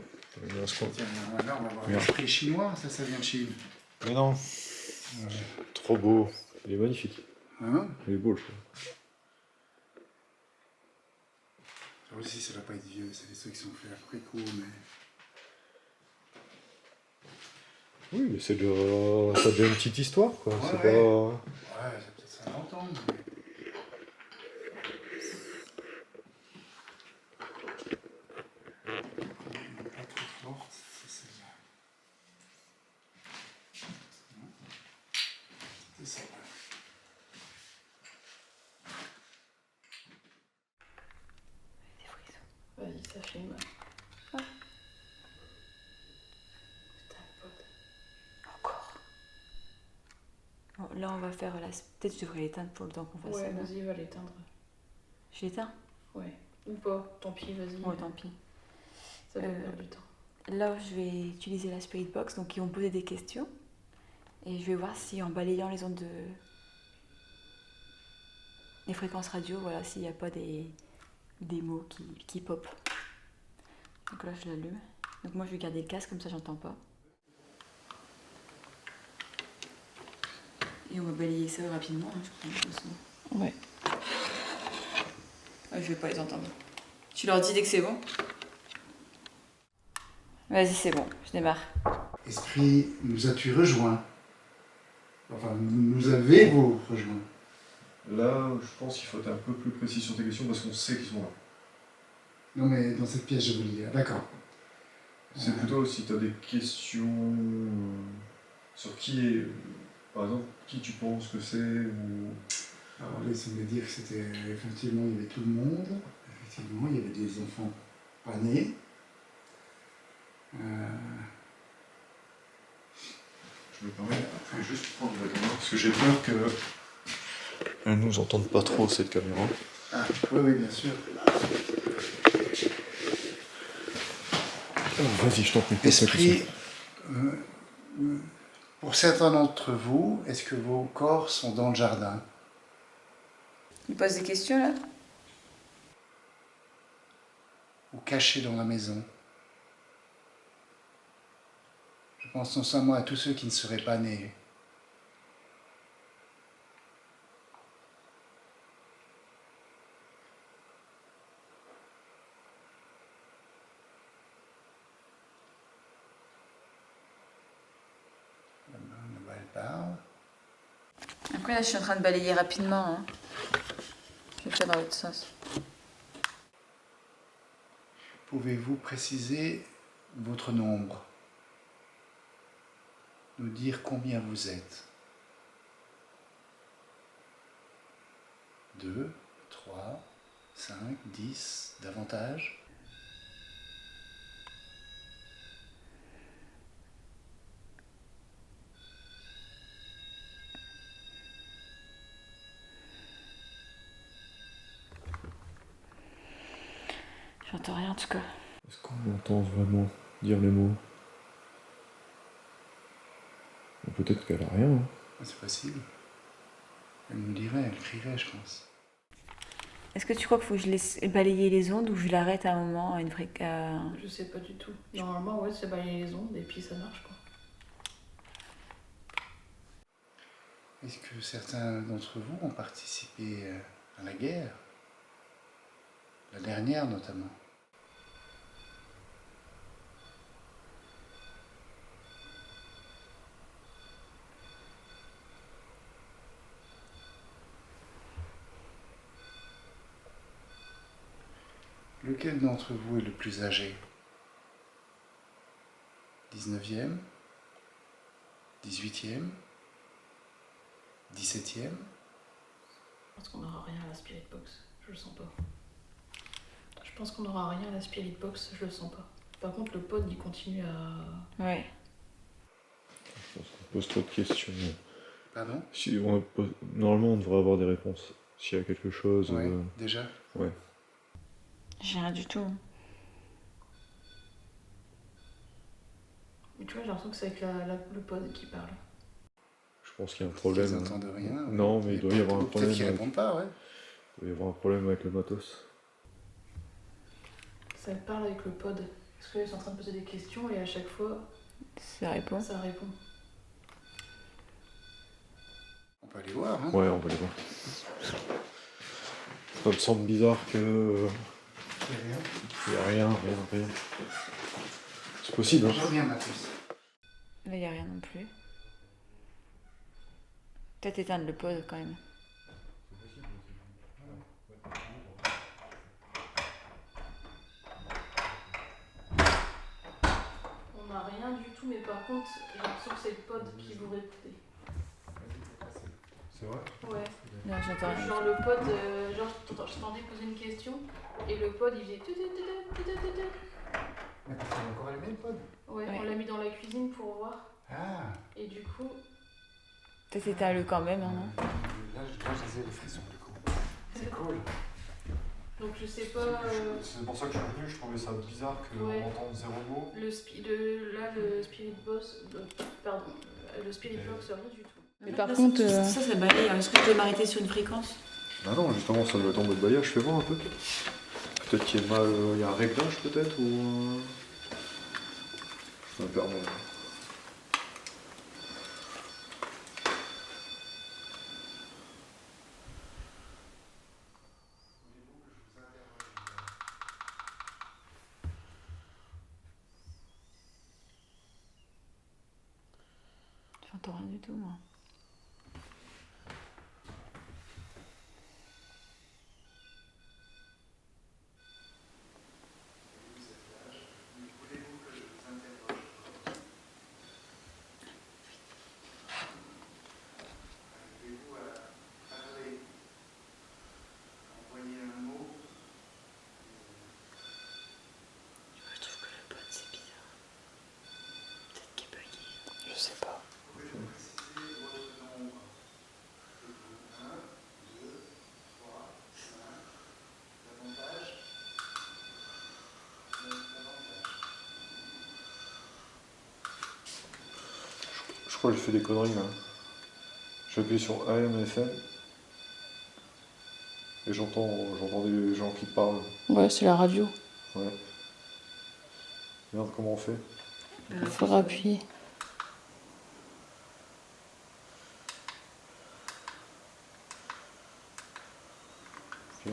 Je vais ce coin. Tiens, là, on va voir Merde. l'esprit chinois, ça vient de Chine. Mais non, trop beau. Il est magnifique. Hein? Il est beau le choix. Ça aussi, ça va pas être vieux, c'est des trucs qui sont faits après coup, mais... Oui, mais c'est déjà... ça devient une petite histoire, quoi. Ouais, c'est ouais. pas... Ouais, peut-être ça longtemps, mais... Pas trop forte, c'est celle-là. Non. C'est celle-là. Vas-y, ça filme. Encore. Bon, là, on va faire la. Peut-être que je devrais l'éteindre pour le temps qu'on fasse Ouais, ça. non vas-y, va l'éteindre. Je l'éteins? Ouais. Ou pas, tant pis, vas-y. Bon, tant pis. Ça va perdre du temps. Là, je vais utiliser la Spirit Box, donc ils vont poser des questions. Et je vais voir si en balayant les ondes de. Les fréquences radio, voilà, s'il n'y a pas des mots qui pop. Donc là, je l'allume. Donc moi, je vais garder le casque, comme ça, j'entends pas. Et on va balayer ça rapidement, hein, je crois. Ouais. Je vais pas les entendre. Tu leur dis dès que c'est bon. Vas-y, c'est bon, je démarre. Esprit, nous as-tu rejoint? Enfin, nous avez-vous rejoint? Là, je pense qu'il faut être un peu plus précis sur tes questions parce qu'on sait qu'ils sont là. Non, mais dans cette pièce, je veux le dire. D'accord. C'est plutôt si tu as des questions sur qui est. Par exemple, qui tu penses que c'est ou. Alors là, il me dire que c'était. Effectivement, il y avait tout le monde. Effectivement, il y avait des enfants pas nés. Je me permets, je vais juste prendre la caméra parce que j'ai peur que. Elle nous entende pas trop cette caméra. Ah, oui, oui, bien sûr. Vas-y, je t'en prie. Esprit, pour certains d'entre vous, est-ce que vos corps sont dans le jardin? Il pose des questions là? Ou cachés dans la maison? Je pense non seulement à tous ceux qui ne seraient pas nés. Là-bas, elle parle. Après là, je suis en train de balayer rapidement. Hein. Je vais faire dans l'autre sens. Pouvez-vous préciser votre nombre? Nous dire combien vous êtes? 2, 3, 5, 10, davantage? J'entends rien en tout cas. Est-ce qu'on entend vraiment dire les mots? Ou peut-être qu'elle a rien. Hein. C'est possible. Elle nous dirait, elle crierait, je pense. Est-ce que tu crois qu'il faut que je laisse balayer les ondes ou je l'arrête à un moment à une Je sais pas du tout. Normalement, ouais, c'est balayer les ondes et puis ça marche quoi. Est-ce que certains d'entre vous ont participé à la guerre? La dernière notamment. Lequel d'entre vous est le plus âgé? 19e? 18e? 17e? Je pense qu'on n'aura rien à la Spirit Box. Je le sens pas. Je pense qu'on n'aura rien à la Spirit Box. Je le sens pas. Par contre, le pod, il continue à. Ouais. Je pense qu'on pose trop de questions. Pardon? Si normalement, on devrait avoir des réponses. S'il y a quelque chose. Ouais, déjà? Ouais. J'ai rien du tout. Mais tu vois, j'ai l'impression que c'est avec le pod qui parle. Je pense qu'il y a un problème. Ils n'entendent rien. Non, mais il doit y avoir un problème. Peut-être qu'ils répondent pas, ouais. Il doit y avoir un problème avec le matos. Ça parle avec le pod. Parce qu'ils sont en train de poser des questions et à chaque fois, Ça répond. ça répond. On peut aller voir, hein. Ouais, on va les voir. Ça me semble bizarre que. Il y a rien. Il n'y a rien. C'est possible, hein. Je reviens, Mathis. Là, il n'y a rien non plus. Peut-être éteindre le pod quand même. On n'a rien du tout, mais par contre, j'ai l'impression que c'est le pod qui vous répétait. C'est vrai? Ouais. Non, j'entends rien. Genre le pod, je t'entendais poser une question et le pod il faisait Mais parce qu'on a encore allumé le pod. Ouais, Ouais. on l'a mis dans la cuisine pour voir Ah. et du coup, Peut-être éteindre le quand même, hein, non? Là, j'ai les frissons, du coup. C'est cool. donc je sais pas, C'est pour ça que je suis venu, je trouvais ça bizarre Ouais. qu'on entende zéro mot. le Spirit Box, le Spirit Box, rien du tout. Mais par contre, ça balaye. Est-ce que tu peux m'arrêter sur une fréquence? Ah non, justement, ça doit être en mode balayage, fais voir un peu. Peut-être qu'il y a mal, il y a un réglage peut-être ou. Je me perds moi. J'entends rien du tout, moi. Je trouve que le pod, c'est bizarre. Peut-être qu'il est bugué. Je sais pas. Je crois que je fais des conneries là. J'appuie sur AM, FM et j'entends des gens qui parlent. Ouais, c'est la radio. Ouais. Merde, comment on fait? Il faudra appuyer. Ok.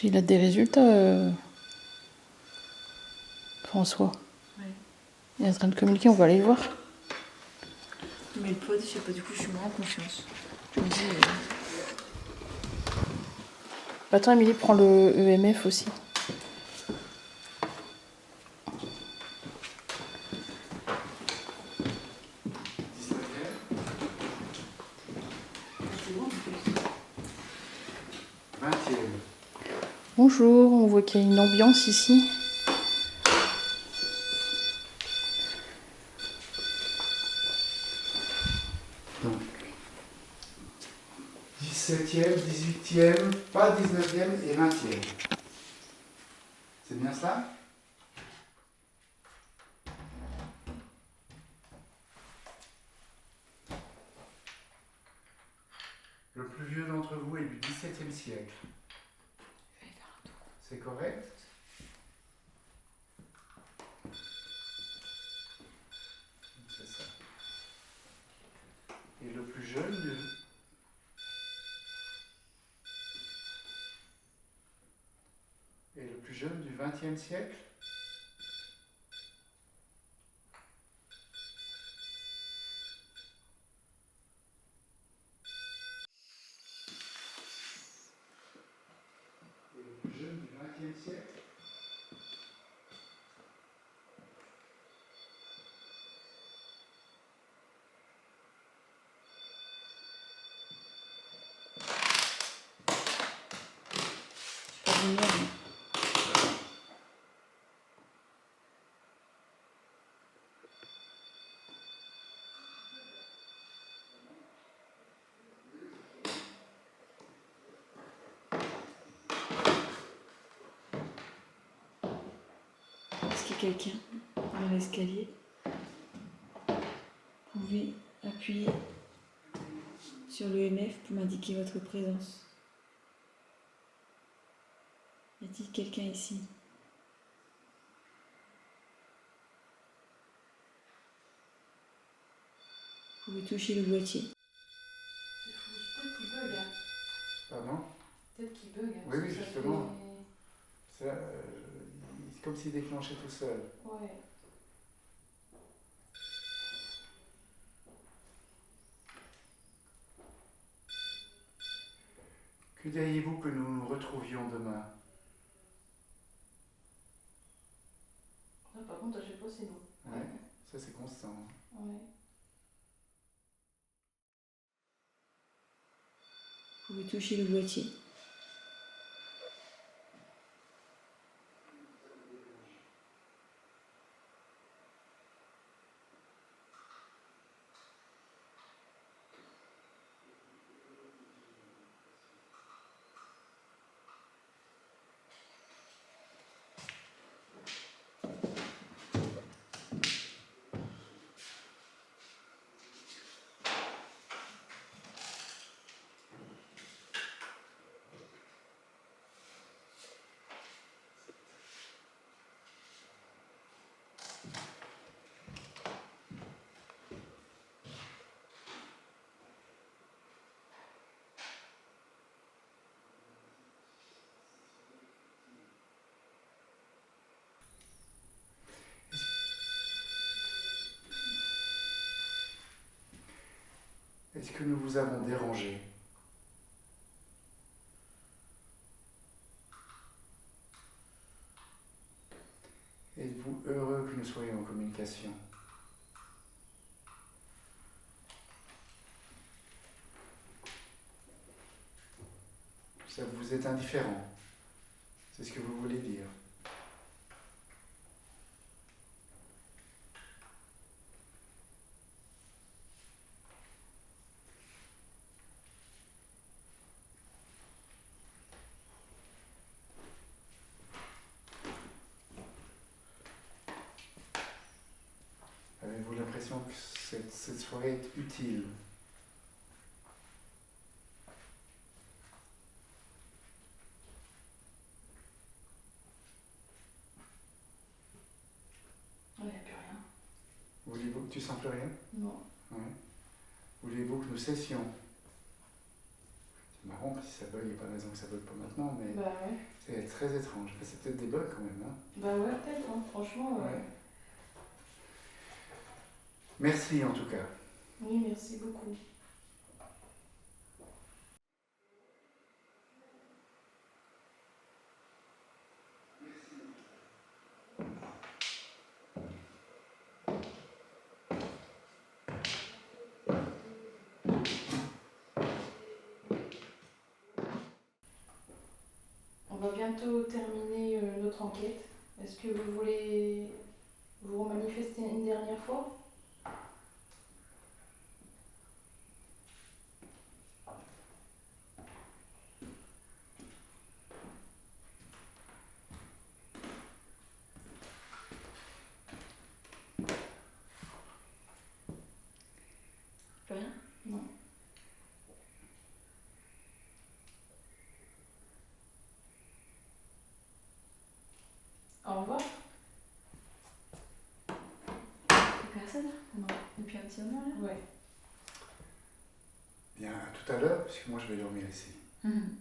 Il a des résultats, François. Ouais. Il est en train de communiquer, on va aller le voir. Mais le pod, je sais pas, du coup, je suis moins en confiance. Je me dis. Attends, Émilie, prends le EMF aussi. Bonjour, on voit qu'il y a une ambiance ici. Donc, 17e, 18e, pas 19e et 20e. C'est bien ça? Le plus vieux d'entre vous est du XVIIe siècle. C'est correct? C'est ça. Et le plus jeune du XXe siècle? Et le plus jeune du XXe siècle? Pas génial, mais- Est-ce qu'il y a quelqu'un dans l'escalier? Vous pouvez appuyer sur le MF pour m'indiquer votre présence. Y a-t-il quelqu'un ici? Vous pouvez toucher le boîtier. C'est fou, peut-être qu'il bug. Hein. Pardon? Peut-être qu'il bug. Hein, Oui, parce oui, que ça justement. fait- C'est comme s'il déclenchait tout seul. Ouais. Que diriez-vous que nous nous retrouvions demain? Là, par contre, à chaque fois, c'est nous. Ouais, ça c'est constant. Ouais. Vous pouvez toucher le boîtier. Est-ce que nous vous avons dérangé? Êtes-vous heureux que nous soyons en communication? Ça vous êtes indifférent? C'est ce que vous voulez dire? Avez-vous l'impression que cette soirée est utile? Il n'y a plus rien. Voulez-vous que tu sens plus rien? Non. Ouais. Voulez-vous que nous cessions? C'est marrant, si ça bug, il n'y a pas de raison que ça bug pas maintenant, mais Bah ouais. c'est très étrange. C'est peut-être des bugs quand même. Hein. Bah ouais, peut-être, hein. Franchement, ouais. Ouais. Merci en tout cas. Oui, merci beaucoup. On va bientôt terminer notre enquête. Est-ce que vous voulez vous manifester une dernière fois? Plus rien? Non. Au revoir. Personne? Non. Depuis un petit moment là? Ouais. Bien, à tout à l'heure, puisque moi je vais dormir ici. Mhm.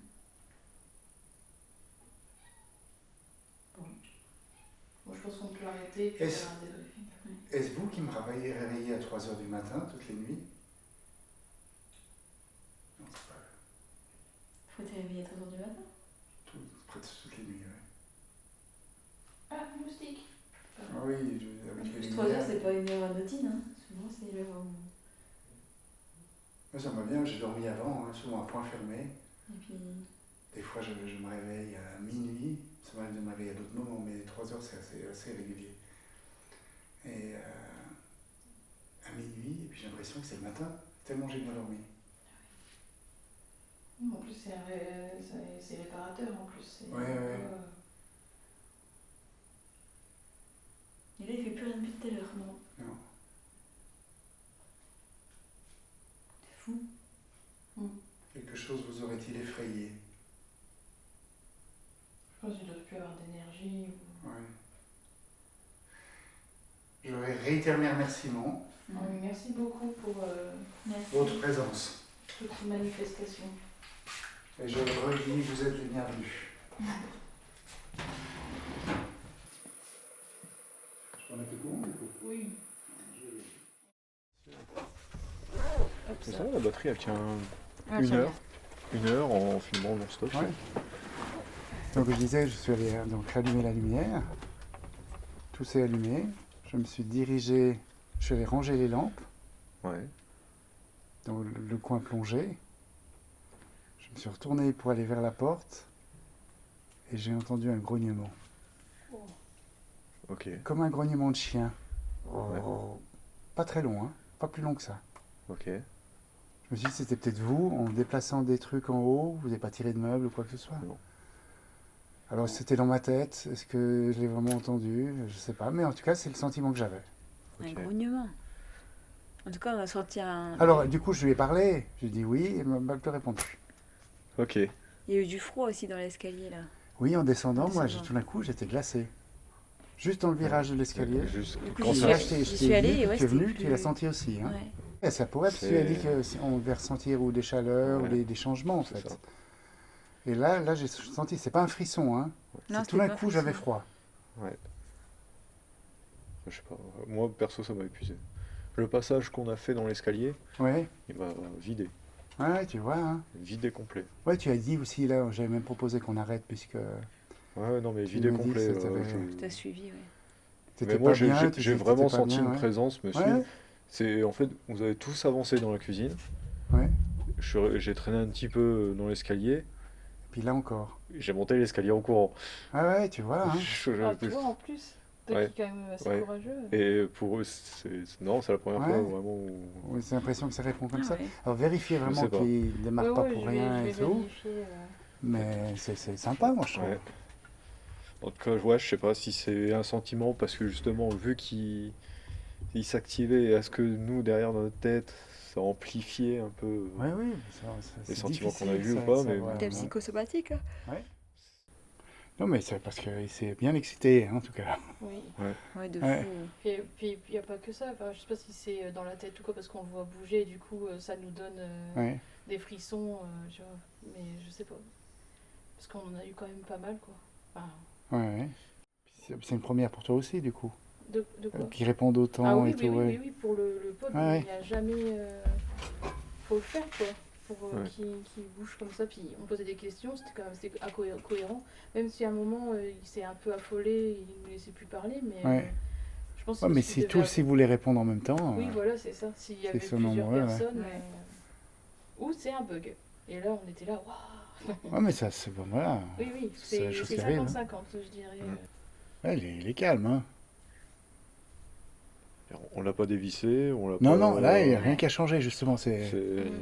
Bon, je pense qu'on peut arrêter et puis Est-ce- faire un débriefing. Est-ce vous qui me réveillez à 3h du matin toutes les nuits? Non, c'est pas Faut te réveiller à 3h du matin? presque toutes les nuits. Ouais. Ah, moustique. Ah oui, avec les 3h lumières. c'est pas une heure anodine, hein. Souvent c'est l'heure où... Moi ça me va bien, j'ai dormi avant, hein, souvent à point fermé. Et puis... Des fois je me réveille à minuit, ça m'arrive de me réveiller à d'autres moments, mais 3h c'est assez régulier. Et à minuit, et puis j'ai l'impression que c'est le matin, tellement j'ai bien dormi. En plus, c'est réparateur en plus. Ouais, ouais. Et là il fait plus rien depuis tout à l'heure. Non. Non. C'est fou. Quelque chose vous aurait-il effrayé? Je pense qu'il ne doit plus avoir d'énergie. Ouais. Je réitère mes remerciements, Ah oui, merci beaucoup pour Merci. votre présence. toutes ces manifestations. Et je le redis, vous êtes les bienvenus. Je prends un peu courant, du coup. Oui. C'est ça, la batterie elle tient Ah, une tiens. heure. Une heure en filmant non-stop. Ouais. Donc je disais, je suis allé donc rallumer la lumière. Tout s'est allumé. Je me suis dirigé, je suis allé ranger les lampes Ouais. dans le coin plongé. Je me suis retourné pour aller vers la porte et j'ai entendu un grognement. Ok. Comme un grognement de chien. Ouais. Pas très long, hein, pas plus long que ça. Ok. Je me suis dit c'était peut-être vous, en déplaçant des trucs en haut, vous n'avez pas tiré de meubles ou quoi que ce soit. Non. Alors c'était dans ma tête, est-ce que je l'ai vraiment entendu? Je sais pas, mais en tout cas c'est le sentiment que j'avais. Un Ok. grognement. En tout cas on a sorti un... Alors du coup je lui ai parlé, je lui ai dit oui, et elle m'a plus répondu. Ok. Il y a eu du froid aussi dans l'escalier là. Oui, en descendant, En moi descendant. tout d'un coup j'étais glacé. Juste dans le virage de l'escalier. Juste Du coup, quand j'y ça- suis- je suis t'ai allée vu, et ouais, tu es venu, c'était tu l'as senti aussi. Hein. Ouais. Et ça pourrait, parce que tu as dit C'est- qu'on devait ressentir ou des chaleurs, ou Ouais. des changements en C'est fait. ça. Et là j'ai senti, c'est pas un frisson, hein. Non, C'est tout c'était d'un pas coup j'avais frisson. froid. Ouais. Je sais pas. Moi perso ça m'a épuisé. Le passage qu'on a fait dans l'escalier, Ouais, il m'a vidé. ouais, tu vois. Hein. Vidé complet. Ouais, tu as dit aussi, là, j'avais même proposé qu'on arrête, puisque Ouais, non, mais tu vidé m'as dit que complet. ça t'avait- T'as suivi, ouais. t'étais Mais moi, pas bien, tu j'ai sais que t'étais vraiment pas senti bien, une ouais. présence me Ouais, suivre. C'est, en fait, vous avez tous avancé dans la cuisine. ouais. J'ai traîné un petit peu dans l'escalier. Puis là encore. J'ai monté l'escalier en courant. Ah ouais, tu vois, hein. Ah, toi en plus, toi Ouais. qui es quand même assez Ouais. courageux. Et pour eux, non, c'est la première Ouais. fois vraiment où... Oui, j'ai l'impression que ça répond comme Ah ça. ouais. Alors vérifiez Je vraiment sais pas. qu'il ne démarre Ouais, pas ouais, pour je rien vais et tout. vérifier. Mais c'est sympa, moi, je trouve. Ouais. En tout cas, ouais, je sais pas si c'est un sentiment parce que justement, vu qu'il s'activait, est-ce que nous, derrière dans notre tête, ça amplifiait un peu Oui, oui, les c'est sentiments qu'on difficile, a eus ou ça, pas, de mais savoir, T'es hein. psychosomatique, hein. Ouais. Non, mais c'est parce qu'il s'est bien excité, hein, en tout cas. Oui. Ouais, de Ouais. fou. Puis il n'y a pas que ça. Enfin, je sais pas si c'est dans la tête ou quoi, parce qu'on le voit bouger, et du coup, ça nous donne Ouais. des frissons, tu vois. Mais je sais pas. Parce qu'on en a eu quand même pas mal, quoi. Enfin, Ouais, ouais. Puis c'est une première pour toi aussi, du coup. de quoi Qui répondent autant Ah oui, et oui, tout, oui, ouais. oui, oui, pour le pod, Ouais, il n'y a jamais. Faut le faire, quoi. Pour Ouais. qu'il bouge comme ça. Puis on posait des questions, c'était quand même cohérent. Même si à un moment, il s'est un peu affolé, il ne nous laissait plus parler, mais Ouais. je pense Ouais, que mais s'il si devait tous si voulaient répondre en même temps, Oui, voilà, c'est ça. S'il y c'est avait ce plusieurs nombre-là, ouais. personnes, Ouais. ou c'est un bug. Et là, on était là, waouh. ouais, mais ça, c'est bon, voilà. Oui, oui, C'est la c'est chose qui arrive, hein. 50-50, je dirais. Ouais, il est calme, hein. on l'a pas dévissé, on l'a Non, pas... non, là, il n'y a Ouais. rien qu'à changer, justement. c'est-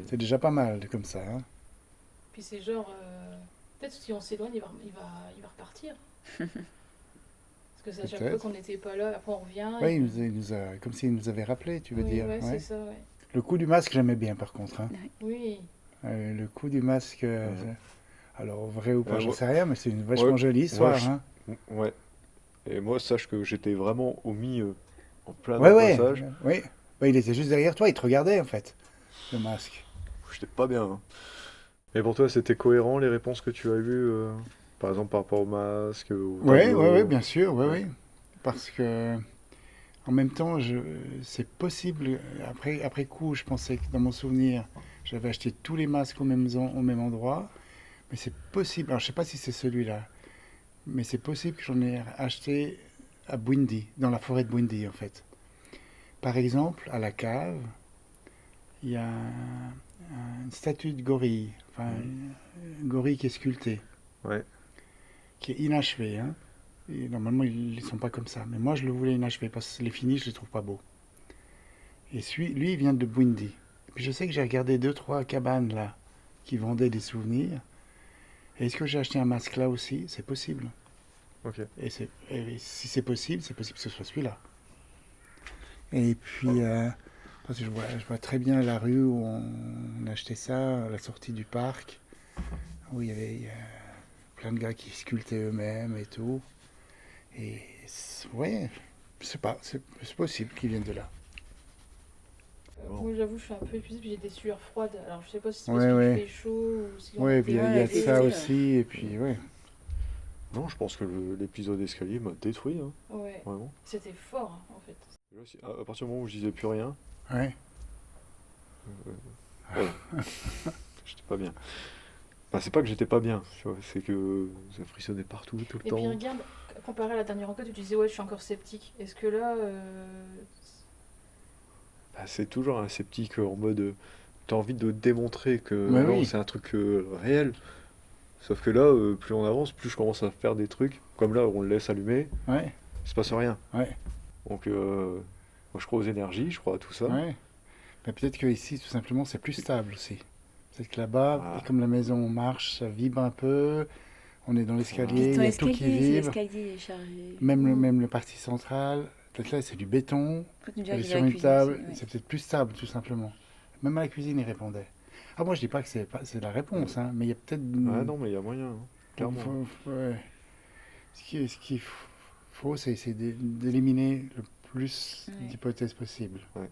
C'est déjà pas mal, comme ça, hein. Puis c'est genre, peut-être si on s'éloigne, il va repartir. Parce que c'est à chaque fois Peut-être. qu'on n'était pas là, après on revient. Ouais, et- il nous a, comme s'il nous avait rappelé, tu veux oui, dire. ouais, Ouais. c'est ça, ouais. Le coup du masque, j'aimais bien, par contre, hein. Oui, Le coup du masque, alors vrai ou pas, j'en moi- sais rien, mais c'est une vachement Ouais, jolie histoire, je- hein. Ouais. Et moi, sache que j'étais vraiment au milieu, en plein dans Ouais, le ouais, passage. oui. Ouais, il était juste derrière toi, il te regardait, en fait, le masque. J'étais pas bien, hein. Et pour toi, c'était cohérent les réponses que tu as eues, par exemple par rapport au masque, au Ouais, tableau? ouais, ouais, bien sûr, ouais, Ouais. ouais. Parce que, en même temps, c'est possible, après coup, je pensais que dans mon souvenir, j'avais acheté tous les masques au même endroit, mais c'est possible, alors je sais pas si c'est celui-là, mais c'est possible que j'en ai acheté à Bwindi, dans la forêt de Bwindi, en fait. Par exemple, à la cave, il y a une statue de gorille, enfin, un gorille qui est sculpté, Ouais. qui est inachevé, hein. Et normalement, ils ne sont pas comme ça. Mais moi, je le voulais inachevé parce que les finis, je les trouve pas beaux. Et lui, il vient de Bwindi. Et puis je sais que j'ai regardé 2-3 cabanes là qui vendaient des souvenirs. Et est-ce que j'ai acheté un masque là aussi? C'est possible. Ok. Et si c'est possible que ce soit celui-là. Et puis, parce que je vois très bien la rue où on achetait ça, à la sortie du parc, où il y avait plein de gars qui sculptaient eux-mêmes et tout. Et ouais, je sais pas, c'est possible qu'ils viennent de là. Bon. moi j'avoue, je suis un peu épuisée, puis j'ai des sueurs froides. Alors je sais pas si c'est Ouais, parce ouais. qu'il fait chaud ou si on Ouais, était puis il y a ouais, de et ça puis, aussi, et puis ouais. Non, je pense que l'épisode escalier m'a détruit, hein, Ouais, vraiment. c'était fort en fait. Là, à partir du moment où je disais plus rien, Ouais. j'étais pas bien. Enfin, c'est pas que j'étais pas bien, tu vois, c'est que ça frissonnait partout, tout le Et temps. puis regarde, comparé à la dernière enquête où tu disais ouais, je suis encore sceptique. Est-ce que là, Bah, c'est toujours un sceptique en mode t'as envie de démontrer que Ouais, non, oui. c'est un truc réel. Sauf que là, plus on avance, plus je commence à faire des trucs. Comme là, on le laisse allumer, Ouais, il se passe rien. ouais, Donc, moi, je crois aux énergies, je crois à tout ça. ouais. Mais peut-être que ici, tout simplement, c'est plus stable aussi. Peut-être que là-bas, Ah. et comme la maison marche, ça vibre un peu. On est dans l'escalier, Ton il y a tout qui escalier, si vibre. l'escalier est chargé. Même le partie centrale. Peut-être là, c'est du béton. Après, tu me Elle est diras qu'il y sur a la une cuisine table. aussi, ouais. C'est peut-être plus stable, tout simplement. Même à la cuisine, il répondait. Ah, moi, je dis pas que c'est la réponse, hein, mais il y a peut-être. Ah non, mais il y a moyen, hein, clairement. Ouais. Ce qu'il faut, c'est essayer d'éliminer le plus Ouais. d'hypothèses possibles. Ouais.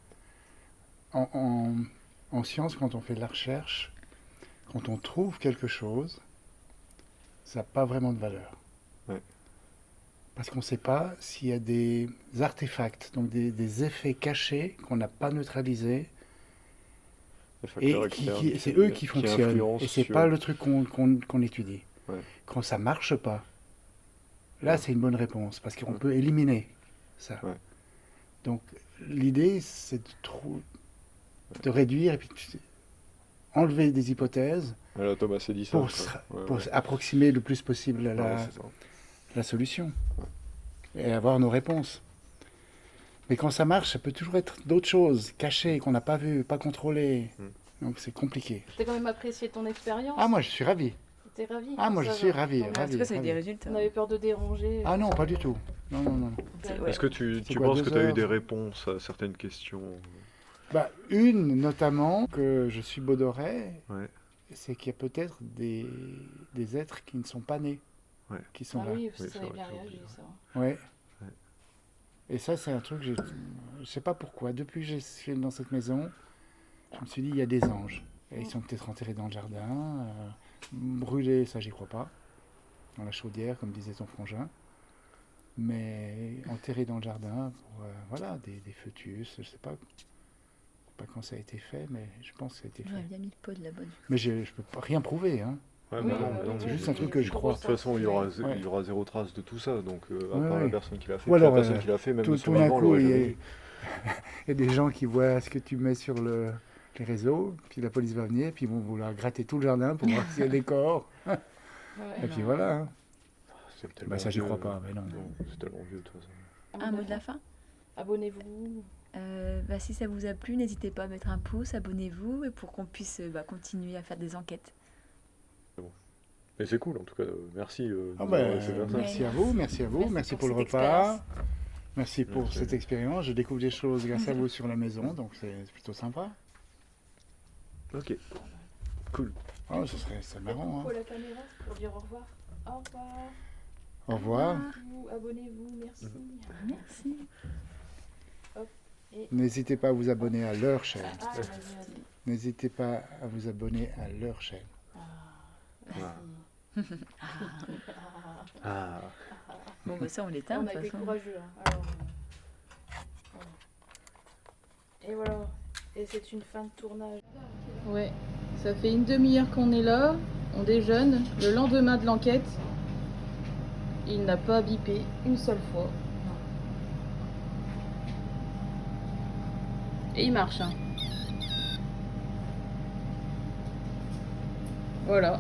En science, quand on fait de la recherche, quand on trouve quelque chose, ça n'a pas vraiment de valeur. Ouais. Parce qu'on ne sait pas s'il y a des artefacts, donc des effets cachés qu'on n'a pas neutralisés. Les Et facteurs externes c'est eux qui fonctionnent. influencent Et c'est sur- pas le truc qu'on étudie. Ouais. Quand ça marche pas, là c'est une bonne réponse parce qu'on peut éliminer ça. Ouais. Donc l'idée c'est de réduire et puis enlever des hypothèses Voilà, Thomas s'est dit ça. pour, quoi. Ouais, pour ouais. approximer le plus possible à Ouais, c'est ça. la solution et avoir nos réponses. Mais quand ça marche, ça peut toujours être d'autres choses cachées qu'on n'a pas vues, pas contrôlées. Donc c'est compliqué. T'as quand même apprécié ton expérience. Ah moi je suis ravi. T'es ravi. Ah moi je Ça suis va. ravi. Non, mais En ravi, tout cas, ça a eu ravi. des résultats. On avait peur de déranger. Ah non, pas du tout. Non, non, non. Ouais. Est-ce que tu C'est tu quoi, penses que 2 tu as eu heures des réponses à certaines questions? Bah, une notamment que je subodorais, Ouais. c'est qu'il y a peut-être des êtres qui ne sont pas nés, Ouais. qui sont Ah là. oui, Oui, ça c'est avait vrai bien que j'ai réagi, oublié. ça. Ouais. Ouais. Et ça, c'est un truc, je sais pas pourquoi. Depuis que je suis dans cette maison, je me suis dit, il y a des anges. Et ils sont peut-être enterrés dans le jardin, brûlés, ça, j'y crois pas. Dans la chaudière, comme disait ton frangin. Mais enterrés dans le jardin pour, voilà, des fœtus, je sais pas. Pas quand ça a été fait, mais je pense que ça a été J'aurais fait. bien mis le pot de là-bas. Mais je peux pas rien prouver, hein. Ouais, Oui, bah non, oui, mais non, oui, c'est mais- juste un truc que je crois. De toute façon, il y aura, Ouais. il y aura zéro trace de tout ça, donc à Ouais, part la ouais. personne qui l'a fait. Ou Puis la alors, personne qui l'a fait, même de tout son d'un vivant, coup, l'aurait il y, jamais a, vu. il y a des gens qui voient ce que tu mets sur les réseaux, puis la police va venir, puis ils vont vouloir gratter tout le jardin pour voir s'il y a des corps. Ouais. Et puis voilà. Hein. C'est tellement Bah ça, j'y vieux. crois pas, mais non. Non, c'est tellement vieux de toute façon. Un mot de la fin. Abonnez-vous. Si ça vous a plu, n'hésitez pas à mettre un pouce, abonnez-vous et pour qu'on puisse continuer à faire des enquêtes. Mais c'est cool, en tout cas. Merci. Ah d'avoir bah, laissé faire ça. merci à vous, merci à vous, Merci merci pour pour le cette repas. Merci pour Merci. cette expérience. Je découvre des choses grâce à vous sur la maison, donc c'est plutôt sympa. Ok. Cool. Oh, c'est marrant. Pour Hein. la caméra, pour dire au revoir. Au revoir. Au revoir. Abonnez-vous, merci. Merci. N'hésitez pas à vous abonner à leur chaîne. Ah, vas-y, vas-y. N'hésitez pas à vous abonner à leur chaîne. Merci. Ah. Bon, bah ça, on l'éteint On de a toute été façon. courageux. Hein. Alors, voilà. Et voilà. Et c'est une fin de tournage. Ouais, ça fait une demi-heure qu'on est là. On déjeune. Le lendemain de l'enquête, il n'a pas bipé une seule fois. Et il marche. Hein. Voilà.